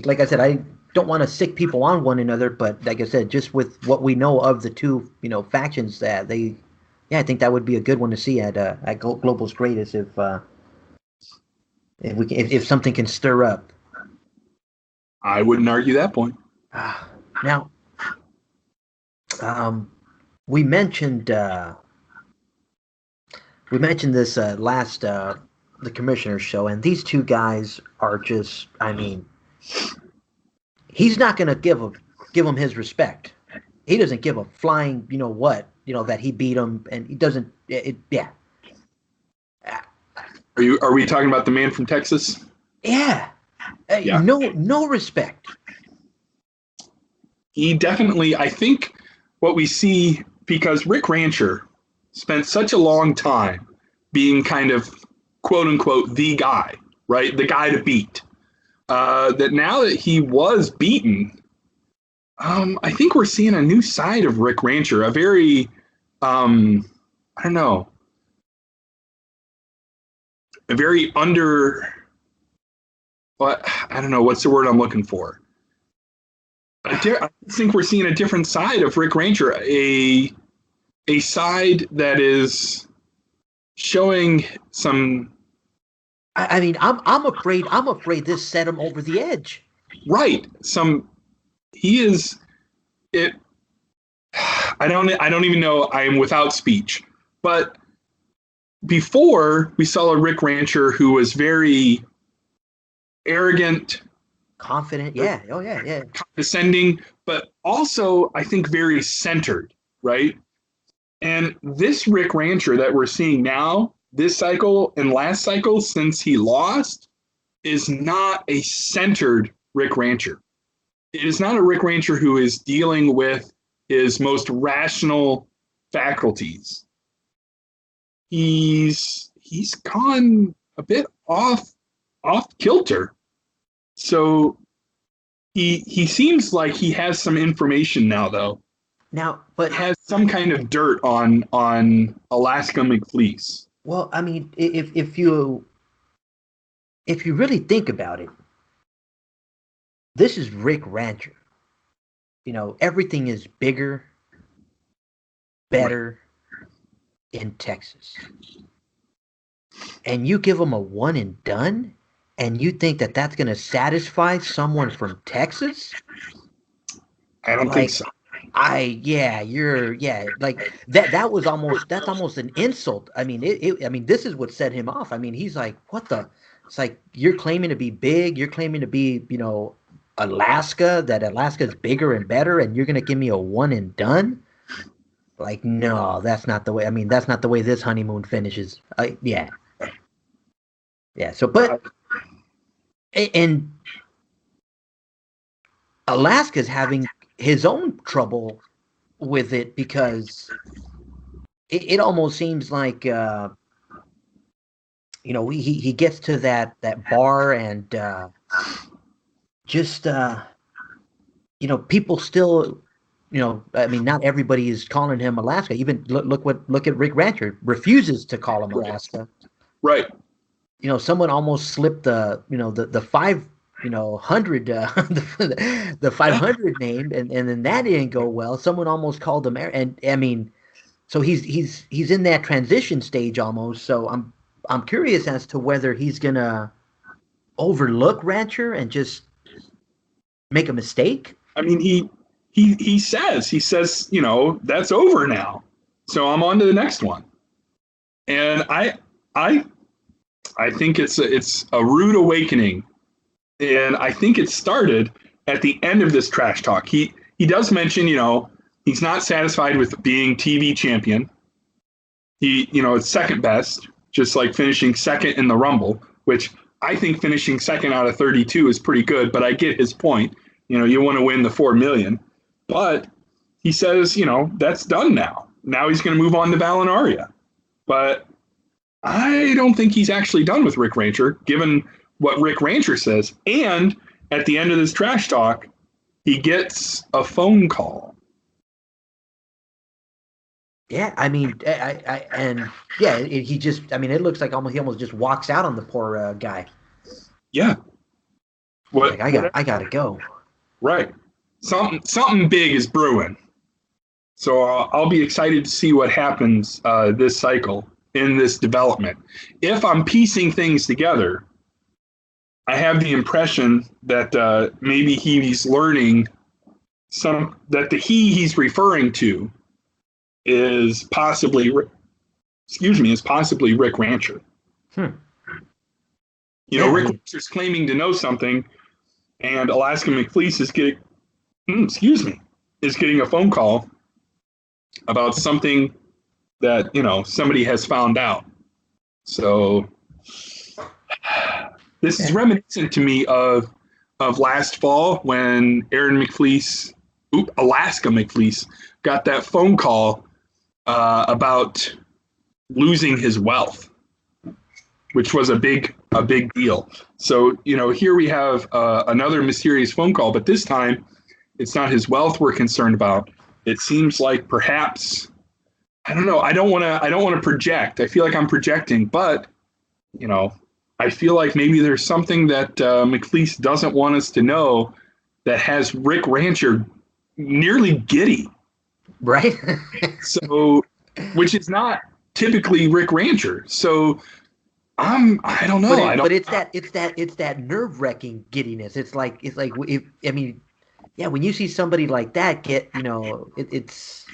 like I said, I don't want to sick people on one another, but like I said, just with what we know of the two, factions that yeah, I think that would be a good one to see at Global's Greatest if something can stir up. I wouldn't argue that point. Now, um, we mentioned this last the commissioner's show, and these two guys are just, I mean, he's not going to give him his respect. He doesn't give a flying, what, that he beat him, and he doesn't. Yeah, Are we talking about the man from Texas? yeah. Yeah. No respect. He definitely, I think what we see, because Rick Rancher spent such a long time being kind of quote unquote the guy, right? The guy to beat. That now that he was beaten, I think we're seeing a new side of Rick Rancher, a very, I don't know, a very what, I don't know, what's the word I'm looking for? I think we're seeing a different side of Rick Rancher, a side that is showing some I mean, I'm afraid this set him over the edge. right, some he is it. I don't even know. I am without speech. But before we saw a Rick Rancher who was very arrogant, Confident, yeah. Oh yeah, yeah. condescending, but also I think very centered, right? And this Rick Rancher that we're seeing now, this cycle and last cycle since he lost, is not a centered Rick Rancher. It is not a Rick Rancher who is dealing with his most rational faculties. He's gone a bit off kilter. So he seems like he has some information now, though. Now, but Has some kind of dirt on Alaska McFleece. well, I mean, if you really think about it, this is Rick Rancher. Everything is bigger, Right. better in Texas, and you give him a one and done, And you think that that's going to satisfy someone from Texas? I don't think Like, so. like that's almost an insult. I mean, I mean, this is what set him off. I mean, he's like, what the? It's like, you're claiming to be big, you're claiming to be, Alaska, that Alaska's bigger and better, and you're gonna give me a one and done? Like, no, that's not the way. I mean, that's not the way this honeymoon finishes. Yeah, yeah. So, Uh, and Alaska's having his own trouble with it because it almost seems like he gets to that bar and just people still, I mean, not everybody is calling him Alaska. Even look at Rick Rancher, refuses to call him right. Alaska. Right. Someone almost slipped the five, hundred, the Yeah. 500 name, and then that didn't go well. Someone almost called him, and I mean, so he's in that transition stage almost. So I'm curious as to whether he's gonna overlook Rancher and just make a mistake. I mean, he says, that's over now. So I'm on to the next one. And I I think it's a rude awakening. And I think it started at the end of this trash talk. He does mention, he's not satisfied with being TV champion. It's second best, just like finishing second in the Rumble, which I think finishing second out of 32 is pretty good, but I get his point. You want to win the 4 million. But he says, that's done now. Now he's going to move on to Valinaria. But I don't think he's actually done with Rick Rancher, given what Rick Rancher says. And at the end of this trash talk, he gets a phone call. Yeah, I mean, and yeah, he just, I mean, it looks like he almost just walks out on the poor guy. Yeah. He's like, What? I gotta go. Right. Something big is brewing. So I'll be excited to see what happens this cycle in this development. If I'm piecing things together, I have the impression that maybe he's learning that the he's referring to is possibly Rick Rancher. Hmm. Yeah, I Rick mean, Rancher's claiming to know something, and Alaska McFleece is getting a phone call about something that somebody has found out. So this is yeah. reminiscent to me of last fall when Alaska McFleece got that phone call about losing his wealth, which was a big deal. So here we have another mysterious phone call, but this time it's not his wealth we're concerned about. It seems like perhaps, I don't know. I don't want to project. I feel like I'm projecting, but I feel like maybe there's something that McFleece doesn't want us to know that has Rick Rancher nearly giddy. Right. So, which is not typically Rick Rancher. So I don't know. But it's that nerve-wracking giddiness. It's like if I mean, yeah, when you see somebody like that get, it's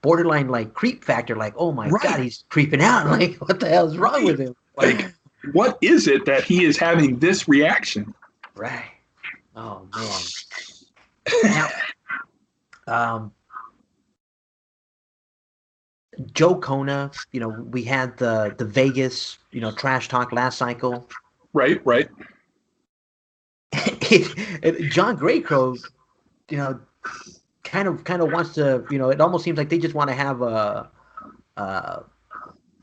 borderline like creep factor. Like, oh my God, Right. he's creeping out. Like, what the hell is wrong Right. with him? Like, what is it that he is having this reaction? Right. Oh man. Now, um, Joe Kona, we had the Vegas, trash talk last cycle. Right. John Graycrow, you know, kind of wants to, it almost seems like they just want to have uh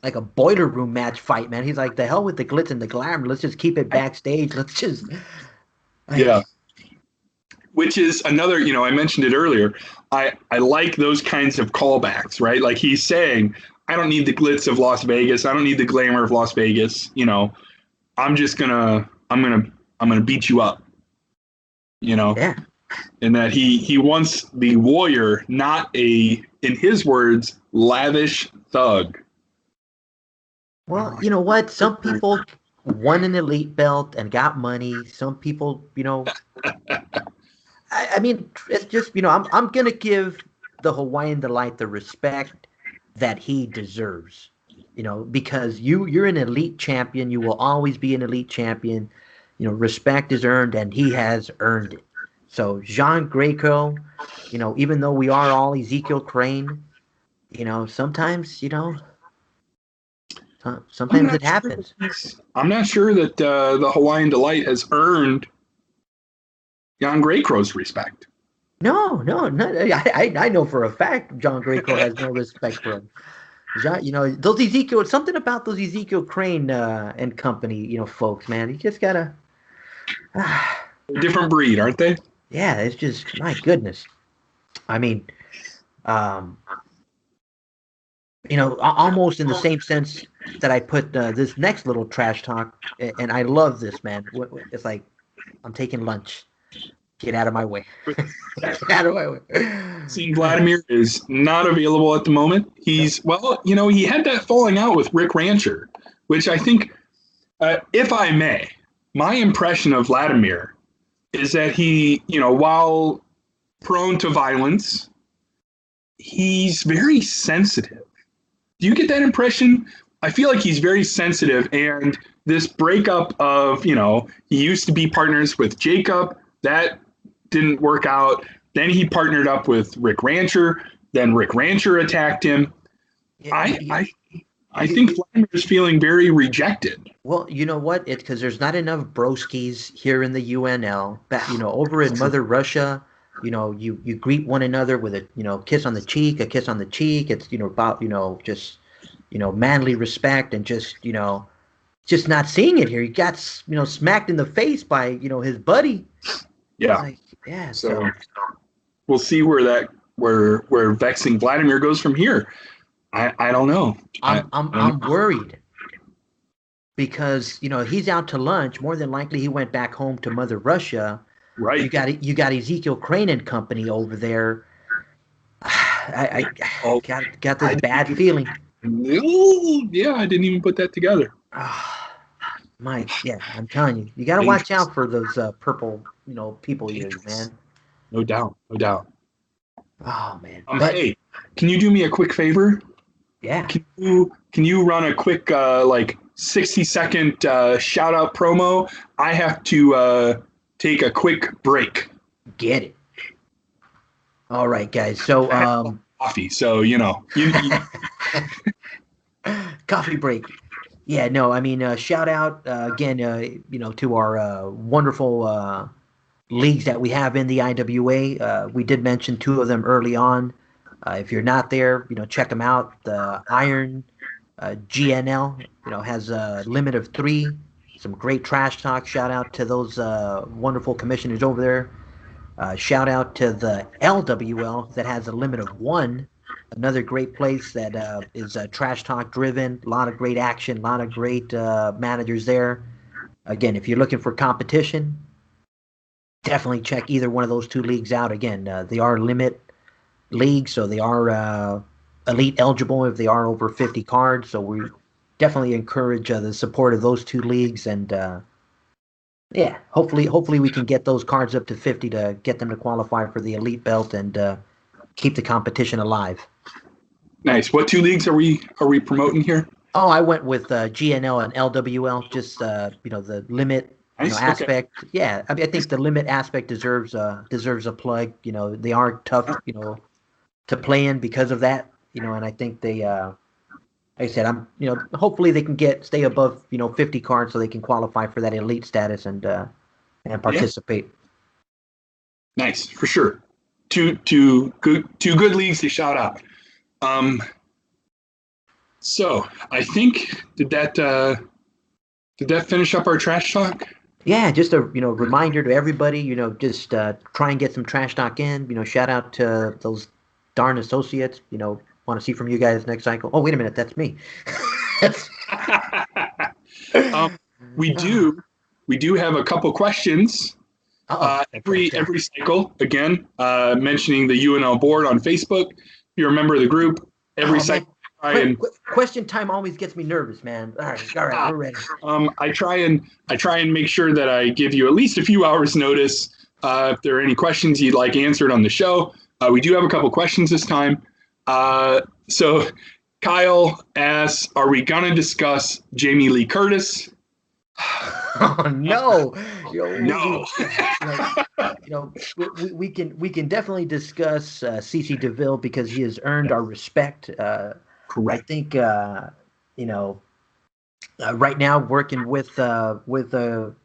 like a boiler room match fight, man. He's like, the hell with the glitz and the glamour. Let's just keep it backstage. Let's just Yeah. like, Which is another, I mentioned it earlier. I like those kinds of callbacks, right? Like he's saying, I don't need the glitz of Las Vegas. I don't need the glamour of Las Vegas. I'm gonna beat you up. yeah. And that he wants the warrior, not in his words, lavish thug. Well, you know what? Some people won an elite belt and got money. Some people, I mean, it's just, I'm gonna give the Hawaiian Delight the respect that he deserves. Because you're an elite champion. You will always be an elite champion. Respect is earned, and he has earned it. So Jean Greco, even though we are all Ezekiel Crane, sometimes, I'm sometimes not it sure that happens. the Hawaiian Delight has earned Jan Greycrow's respect. No, no, no. I know for a fact John Greco has no respect for him. Those Ezekiel, something about those Ezekiel Crane and company, folks, man. You just gotta, Different breed, aren't they? yeah, it's just, my goodness. I mean, um, almost in the same sense that I put this next little trash talk, and I love this, man. It's like, I'm taking lunch. Get out of my way. Get out of my See, way. Vladimir is not available at the moment. No. He had that falling out with Rick Rancher, which I think, if I may, my impression of Vladimir is that he, while prone to violence, he's very sensitive. Do you get that impression? I feel like he's very sensitive, and this breakup of, he used to be partners with Jacob, that didn't work out. Then he partnered up with Rick Rancher. Then Rick Rancher attacked him. Yeah, I I I you, think you, Vladimir is feeling very rejected. well, you know what? It's because there's not enough broskies here in the UNL. Over in Mother Russia, you greet one another with a kiss on the cheek, a kiss on the cheek. It's about just manly respect and just not seeing it here. He got smacked in the face by his buddy. It's Yeah. like, yeah. So So we'll see where vexing Vladimir goes from here. I don't know. I don't I'm know. worried because he's out to lunch. More than likely, he went back home to Mother Russia. You Right. got Ezekiel Crane and company over there. I Oh, got this I didn't bad feeling. yeah, I didn't even put that together. Yeah, I'm telling you, you got to watch Dangerous. out for those purple, people eaters, Dangerous. man. No doubt. No doubt. Oh man, but Hey, can you do me a quick favor? yeah, Can you run a quick 60-second shout out promo? I have to take a quick break. get it. All right, guys. So I had coffee, so you coffee break. Yeah, no, I mean, shout out again, to our wonderful leagues that we have in the IWA. We did mention two of them early on. If you're not there, check them out. The Iron GNL, has a limit of three. Some great trash talk. Shout out to those wonderful commissioners over there. Shout out to the LWL that has a limit of one. Another great place that is trash talk driven. A lot of great action. A lot of great managers there. Again, if you're looking for competition, definitely check either one of those two leagues out. Again, they are limit leagues, so they are elite eligible if they are over 50 cards. So we definitely encourage the support of those two leagues, and yeah, hopefully we can get those cards up to 50 to get them to qualify for the elite belt and keep the competition alive. nice. What two leagues are we promoting here? Oh, I went with GNL and LWL, just the limit Nice. Okay. aspect. Yeah, I mean I think the limit aspect deserves a plug. They are tough to play in because of that. And I think they like I said, hopefully they can stay above 50 cards so they can qualify for that elite status and Yeah. participate. Nice for sure. Two good leagues to shout out. Um. So I think did that finish up our trash talk? Yeah, just a reminder to everybody, just try and get some trash talk in. Shout out to those darn associates. Want to see from you guys next cycle. Oh, wait a minute, that's me. That's um, we do we do have a couple questions oh, okay, every cycle. Again, mentioning the UNL board on Facebook. If you're a member of the group, every oh man, cycle Question time always gets me nervous, man. All right, we're ready. I try and make sure that I give you at least a few hours notice if there are any questions you'd like answered on the show. We do have a couple questions this time. So Kyle asks, "Are we gonna discuss Jamie Lee Curtis?" Oh no, No. We can definitely discuss CC DeVille because he has earned our respect. I Correct. think right now working with Mr.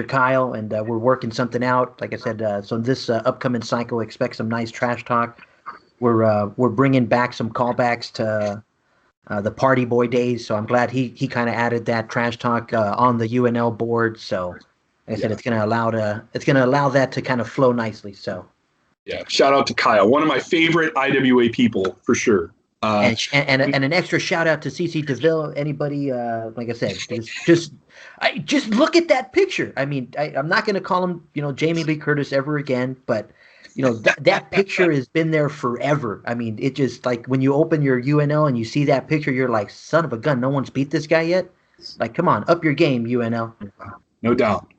Kyle, and we're working something out. Like I said, so this upcoming cycle, expect some nice trash talk. We're bringing back some callbacks to the Party Boy days. So I'm glad he kind of added that trash talk on the UNL board. So like I said, it's gonna allow that to kind of flow nicely. So yeah, shout out to Kyle, one of my favorite IWA people for sure. And an extra shout out to CC DeVille. Anybody, like I said, just look at that picture. I mean, I'm not going to call him, Jamie Lee Curtis ever again, but that picture has been there forever. I mean, it just like when you open your UNL and you see that picture, you're like, son of a gun, no one's beat this guy yet. Like, come on, up your game, UNL. No doubt.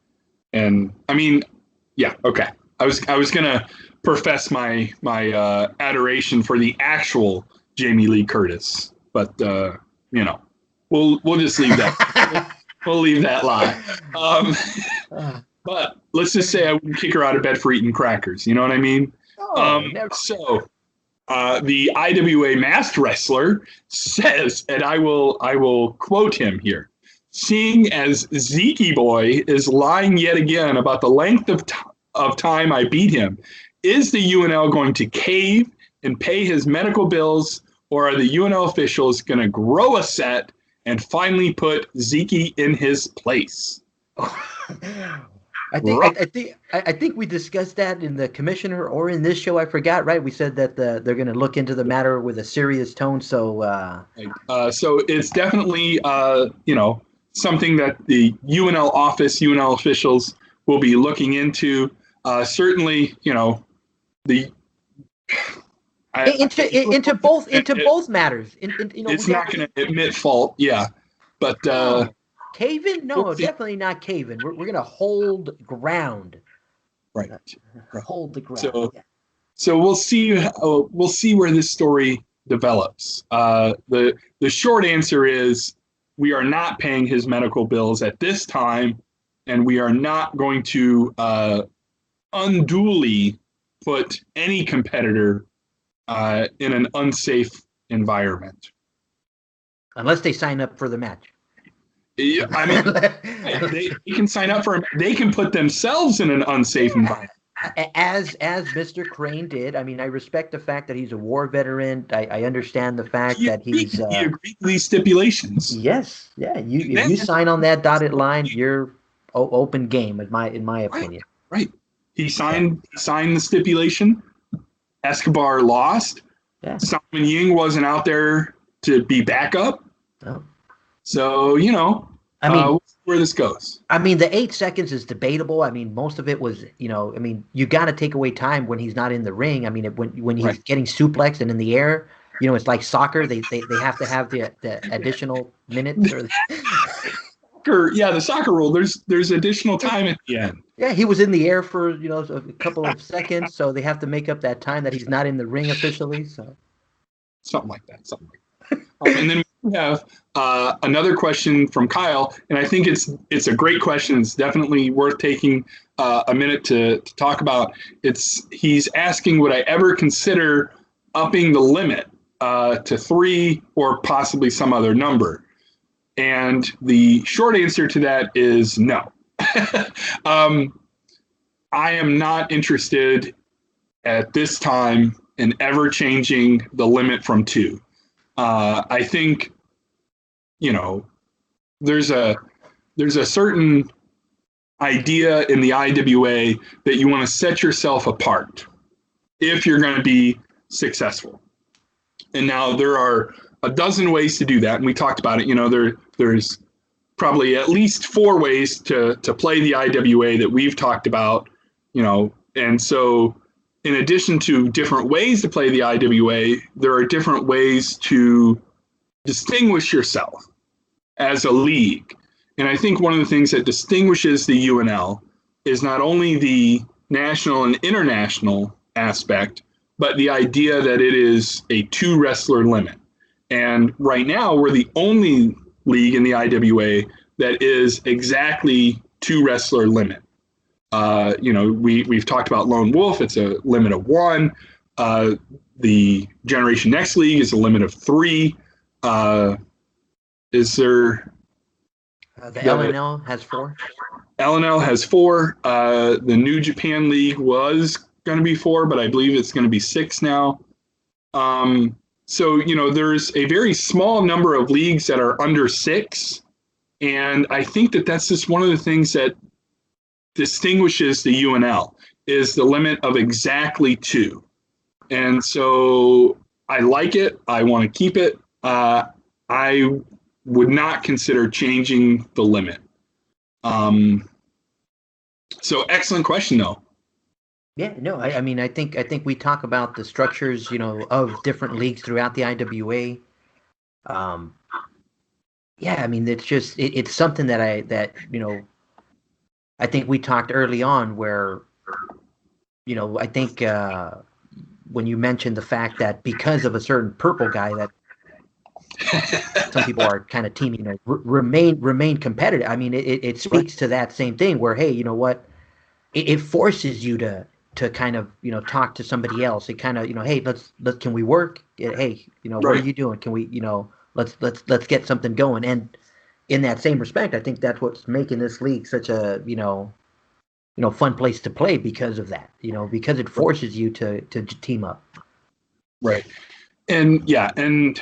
And I mean, yeah, okay. I was gonna profess my adoration for the actual Jamie Lee Curtis, but we'll just leave that. We'll leave that lie. But let's just say I wouldn't kick her out of bed for eating crackers. You know what I mean? Never. So the IWA masked wrestler says, and I will quote him here: "Seeing as Zeke Boy is lying yet again about the length of time I beat him, is the UNL going to cave and pay his medical bills, or are the UNL officials going to grow a set and finally put Zeke in his place?" I think we discussed that in the commissioner or in this show. I forgot. Right? We said that they're going to look into the matter with a serious tone. So so it's definitely something that the UNL office, UNL officials will be looking into. Certainly, the into both matters. It's not going to admit fault, yeah, but cave-in? No, definitely not cave-in. We're going to hold ground. Right. Hold the ground. So we'll see. We'll see where this story develops. The short answer is we are not paying his medical bills at this time, and we are not going to unduly put any competitor in an unsafe environment. Unless they sign up for the match. Yeah, I mean, they can sign up for. They can put themselves in an unsafe environment. As Mr. Crane did. I mean, I respect the fact that he's a war veteran. I understand the fact that he's. He agreed to these stipulations. Yes, yeah. If you sign on that dotted line, you're open game. In my opinion. Right. He signed the stipulation. Escobar lost. Yeah. Simon Ying wasn't out there to be backup. Oh. So, I mean, where this goes. I mean, the 8 seconds is debatable. I mean, most of it was, I mean, you got to take away time when he's not in the ring. I mean, when he's getting suplexed and in the air, it's like soccer. They have to have the additional minutes. The soccer rule. There's additional time at the end. Yeah, he was in the air for a couple of seconds, so they have to make up that time that he's not in the ring officially. So something like that. And then we have another question from Kyle, and I think it's a great question. It's definitely worth taking a minute to talk about. He's asking, would I ever consider upping the limit to 3 or possibly some other number? And the short answer to that is no. I am not interested at this time in ever changing the limit from 2. I think, there's a certain idea in the IWA that you want to set yourself apart if you're going to be successful. And now there are a dozen ways to do that. And we talked about it, there's probably at least 4 ways to play the IWA that we've talked about, and so in addition to different ways to play the IWA, there are different ways to distinguish yourself as a league. And I think one of the things that distinguishes the UNL is not only the national and international aspect, but the idea that it is a two wrestler limit. And right now, we're the only league in the IWA that is exactly two wrestler limit. We've talked about Lone Wolf. It's a limit of one. The Generation Next League is a limit of three. Is there? The UNL has 4. UNL has 4. The New Japan League was going to be 4, but I believe it's going to be 6 now. So, there's a very small number of leagues that are under 6. And I think that that's just one of the things that distinguishes the UNL is the limit of exactly 2. And so I like it. I want to keep it. I would not consider changing the limit. So excellent question, though. Yeah, no, I mean, I think we talk about the structures, of different leagues throughout the IWA. Yeah, I mean, it's just it's something that I think we talked early on where, I think when you mentioned the fact that because of a certain purple guy that some people are kind of teaming, remain competitive. I mean, it speaks to that same thing where, hey, you know what, it forces you to kind of talk to somebody else. It kind of hey, let's can we work? Hey, what are you doing? Can we let's get something going. And in that same respect, I think that's what's making this league such a fun place to play because of that. Because it forces you to team up. Right. And yeah, and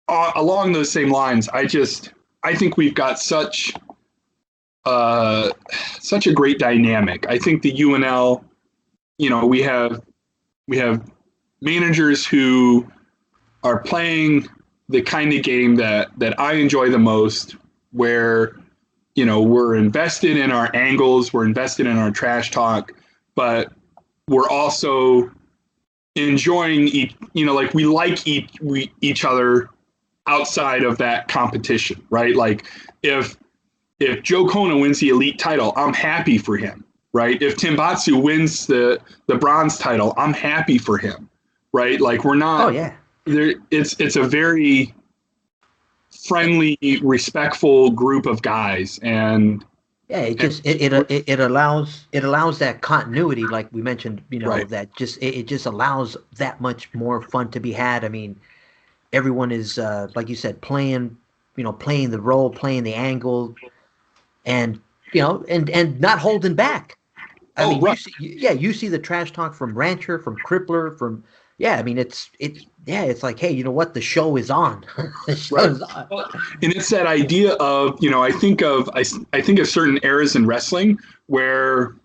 along those same lines, I think we've got such a great dynamic. I think the UNL, we have managers who are playing the kind of game that I enjoy the most, where we're invested in our angles, we're invested in our trash talk, but we're also enjoying like we like each other outside of that competition, right? Like if Joe Kona wins the elite title, I'm happy for him, right? If Timbatsu wins the bronze title, I'm happy for him, right? Like we're not. Oh yeah. There, it's a very friendly, respectful group of guys, and yeah, it allows that continuity, like we mentioned. Right. That it just allows that much more fun to be had. I mean, everyone is like you said, playing the role, playing the angle, and and not holding back. I mean, right. you see the trash talk from Rancher, from Crippler, from I mean, it's like, hey, you know what? The show is on. The show Right. is on. And it's that idea of, I think of certain eras in wrestling where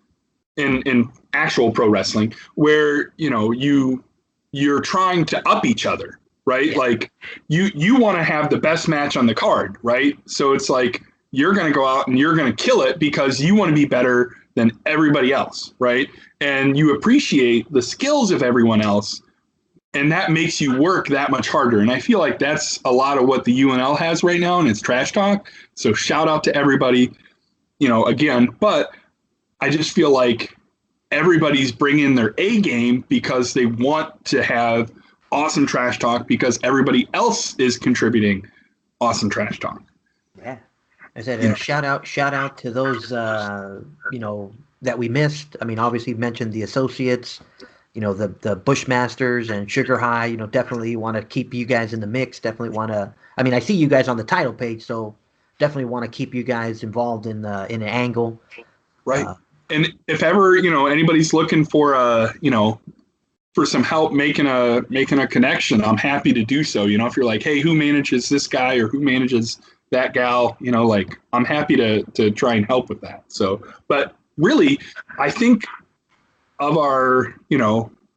in actual pro wrestling where, you're trying to up each other, right? Yeah. Like you want to have the best match on the card, right? So it's like you're going to go out and you're going to kill it because you want to be better than everybody else, right? And you appreciate the skills of everyone else, and that makes you work that much harder. And I feel like that's a lot of what the UNL has right now, and it's trash talk. So shout out to everybody, again. But I just feel like everybody's bringing their A game because they want to have awesome trash talk because everybody else is contributing awesome trash talk. Yeah. I said, shout out to those, that we missed. I mean, obviously mentioned the associates, the Bushmasters and Sugar High. Definitely want to keep you guys in the mix. Definitely want to. I mean, I see you guys on the title page, so definitely want to keep you guys involved in an angle. Right. And if ever anybody's looking for for some help making a connection, I'm happy to do so. If you're like, hey, who manages this guy or who manages that gal, like I'm happy to try and help with that. So, but really, I think of our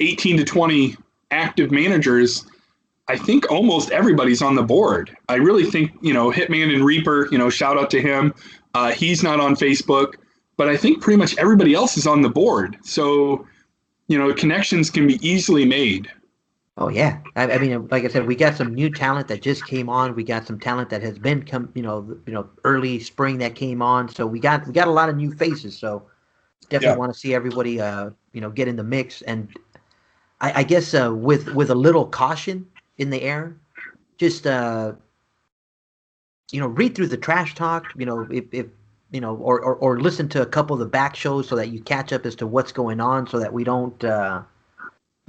18 to 20 active managers, I think almost everybody's on the board. I really think Hitman and Reaper, shout out to him. He's not on Facebook, but I think pretty much everybody else is on the board. So connections can be easily made. Oh yeah, I mean, like I said, we got some new talent that just came on. We got some talent that has been early spring that came on. So we got a lot of new faces. So definitely Yeah. want to see everybody, get in the mix. And I guess with a little caution in the air, just read through the trash talk. If or listen to a couple of the back shows so that you catch up as to what's going on, so that we don't.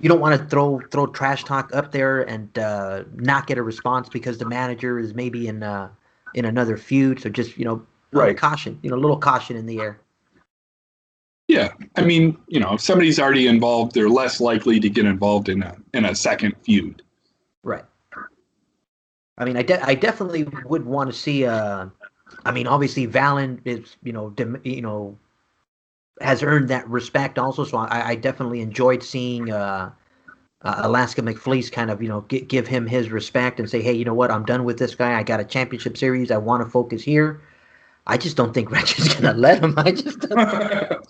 You don't want to throw trash talk up there and not get a response because the manager is maybe in another feud. So just Right. caution, a little caution in the air. Yeah. I mean, if somebody's already involved, they're less likely to get involved in a second feud. Right. I mean, I definitely would want to see. I mean, obviously, Valen is has earned that respect also. So I definitely enjoyed seeing Alaska McFleece kind of give him his respect and say, hey, you know what? I'm done with this guy. I got a championship series. I want to focus here. I just don't think Rich is gonna let him. I just don't think.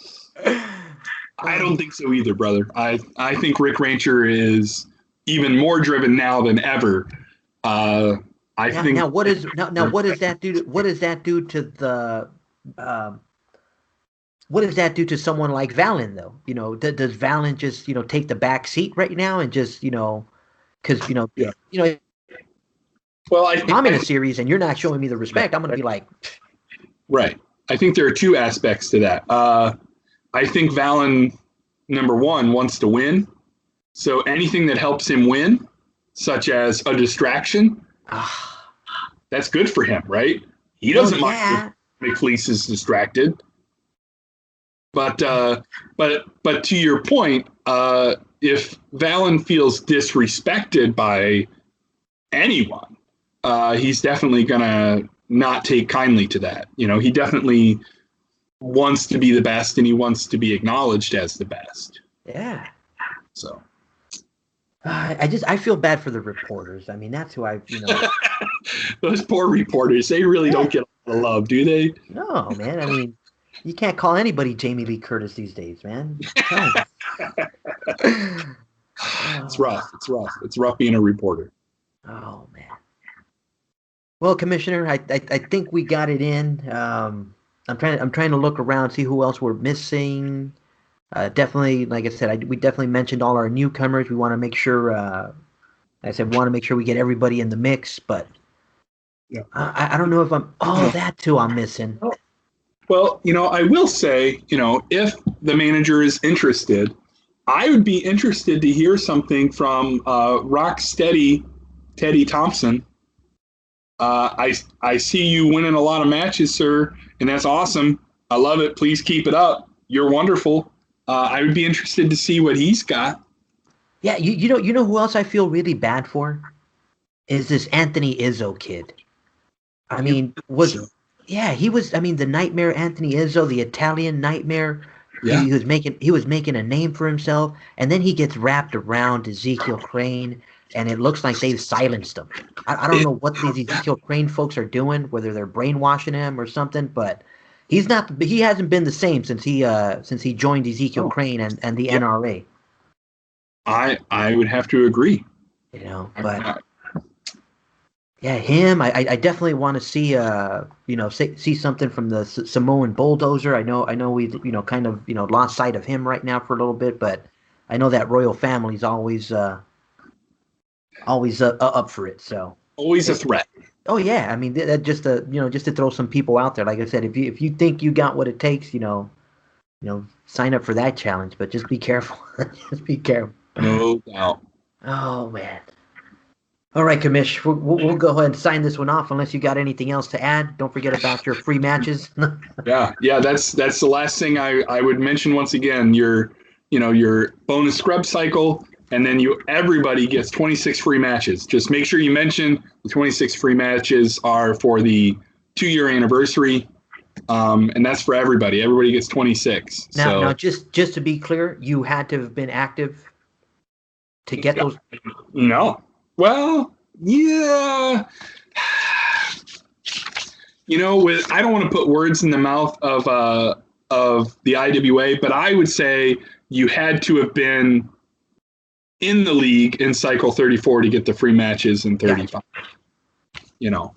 I don't think so either, brother. I think Rick Rancher is even more driven now than ever. Uh, I Now think. what does that do? What does that do to the? Um, what does that do to someone like Valen though? Does Valen just take the back seat right now and just because Yeah. you know Well, if I'm in a series and you're not showing me the respect, I'm gonna be like, right. I think there are two aspects to that. I think Valen, number one, wants to win. So anything that helps him win, such as a distraction, ah, that's good for him, right? He well, doesn't mind if yeah, McFleece is distracted. But to your point, if Valen feels disrespected by anyone, he's definitely gonna not take kindly to that. He definitely wants to be the best, and he wants to be acknowledged as the best. yeah. So I feel bad for the reporters. I mean, that's who those poor reporters, they really yeah. don't get a lot of love, do they? No, man. I mean, you can't call anybody Jamie Lee Curtis these days, man. I'm telling you. It's Oh, rough. It's rough. It's rough being a reporter. oh man. Well, Commissioner, I think we got it in. I'm trying to look around, see who else we're missing. Definitely, like I said, we definitely mentioned all our newcomers. We want to make sure. Like I said, we want to make sure we get everybody in the mix. But Yeah. I don't know if I'm. Oh, that too, I'm missing. Well, I will say, if the manager is interested, I would be interested to hear something from Rock Steady Teddy Thompson. I see you winning a lot of matches, sir, and that's awesome. I love it. Please keep it up. You're wonderful. I would be interested to see what he's got. Yeah, you know who else I feel really bad for is this Anthony Izzo kid. I mean, So, he was. I mean, the Nightmare Anthony Izzo, the Italian Nightmare. yeah. He was making a name for himself, and then he gets wrapped around Ezekiel Crane, and it looks like they've silenced him. I don't It, know what these Ezekiel Crane folks are doing, whether they're brainwashing him or something, but he's not. He hasn't been the same since he joined Ezekiel oh, Crane and the yeah. NRA. I would have to agree. But yeah, him. I definitely want to see see something from the Samoan Bulldozer. I know we kind of lost sight of him right now for a little bit, but I know that royal family's always up for it. So Always a it, threat. oh yeah, I mean that just to throw some people out there. Like I said, if you think you got what it takes, sign up for that challenge. But just be careful. Just be careful. No doubt. Oh man. All right, Kamish, we'll go ahead and sign this one off unless you got anything else to add. Don't forget about your free matches. Yeah. That's the last thing I would mention once again. Your bonus scrub cycle, and then everybody gets 26 free matches. Just make sure you mention the 26 free matches are for the 2-year anniversary, and that's for everybody. Everybody gets 26. Now, So just to be clear, you had to have been active to get those. no, well, yeah. I don't want to put words in the mouth of the IWA, but I would say you had to have been in the league in cycle 34 to get the free matches in 35. Gotcha. You know,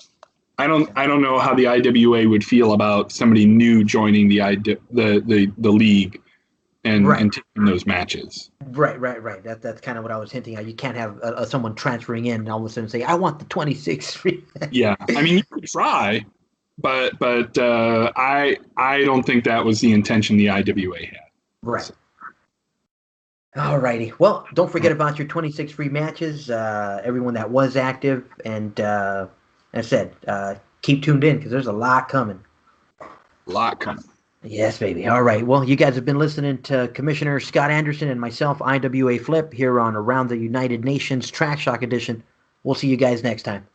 I don't know how the IWA would feel about somebody new joining the league and taking those matches. Right. That's kind of what I was hinting at. You can't have someone transferring in and all of a sudden say, "I want the 26 free." Yeah, I mean, you could try, but I don't think that was the intention the IWA had. Right. So. All righty. Well, don't forget about your 26 free matches. Everyone that was active, and as I said, keep tuned in because there's a lot coming. A lot coming. Yes, baby. All right. Well, you guys have been listening to Commissioner Scott Anderson and myself, IWA Flip, here on Around the United Nations Track Shock Edition. We'll see you guys next time.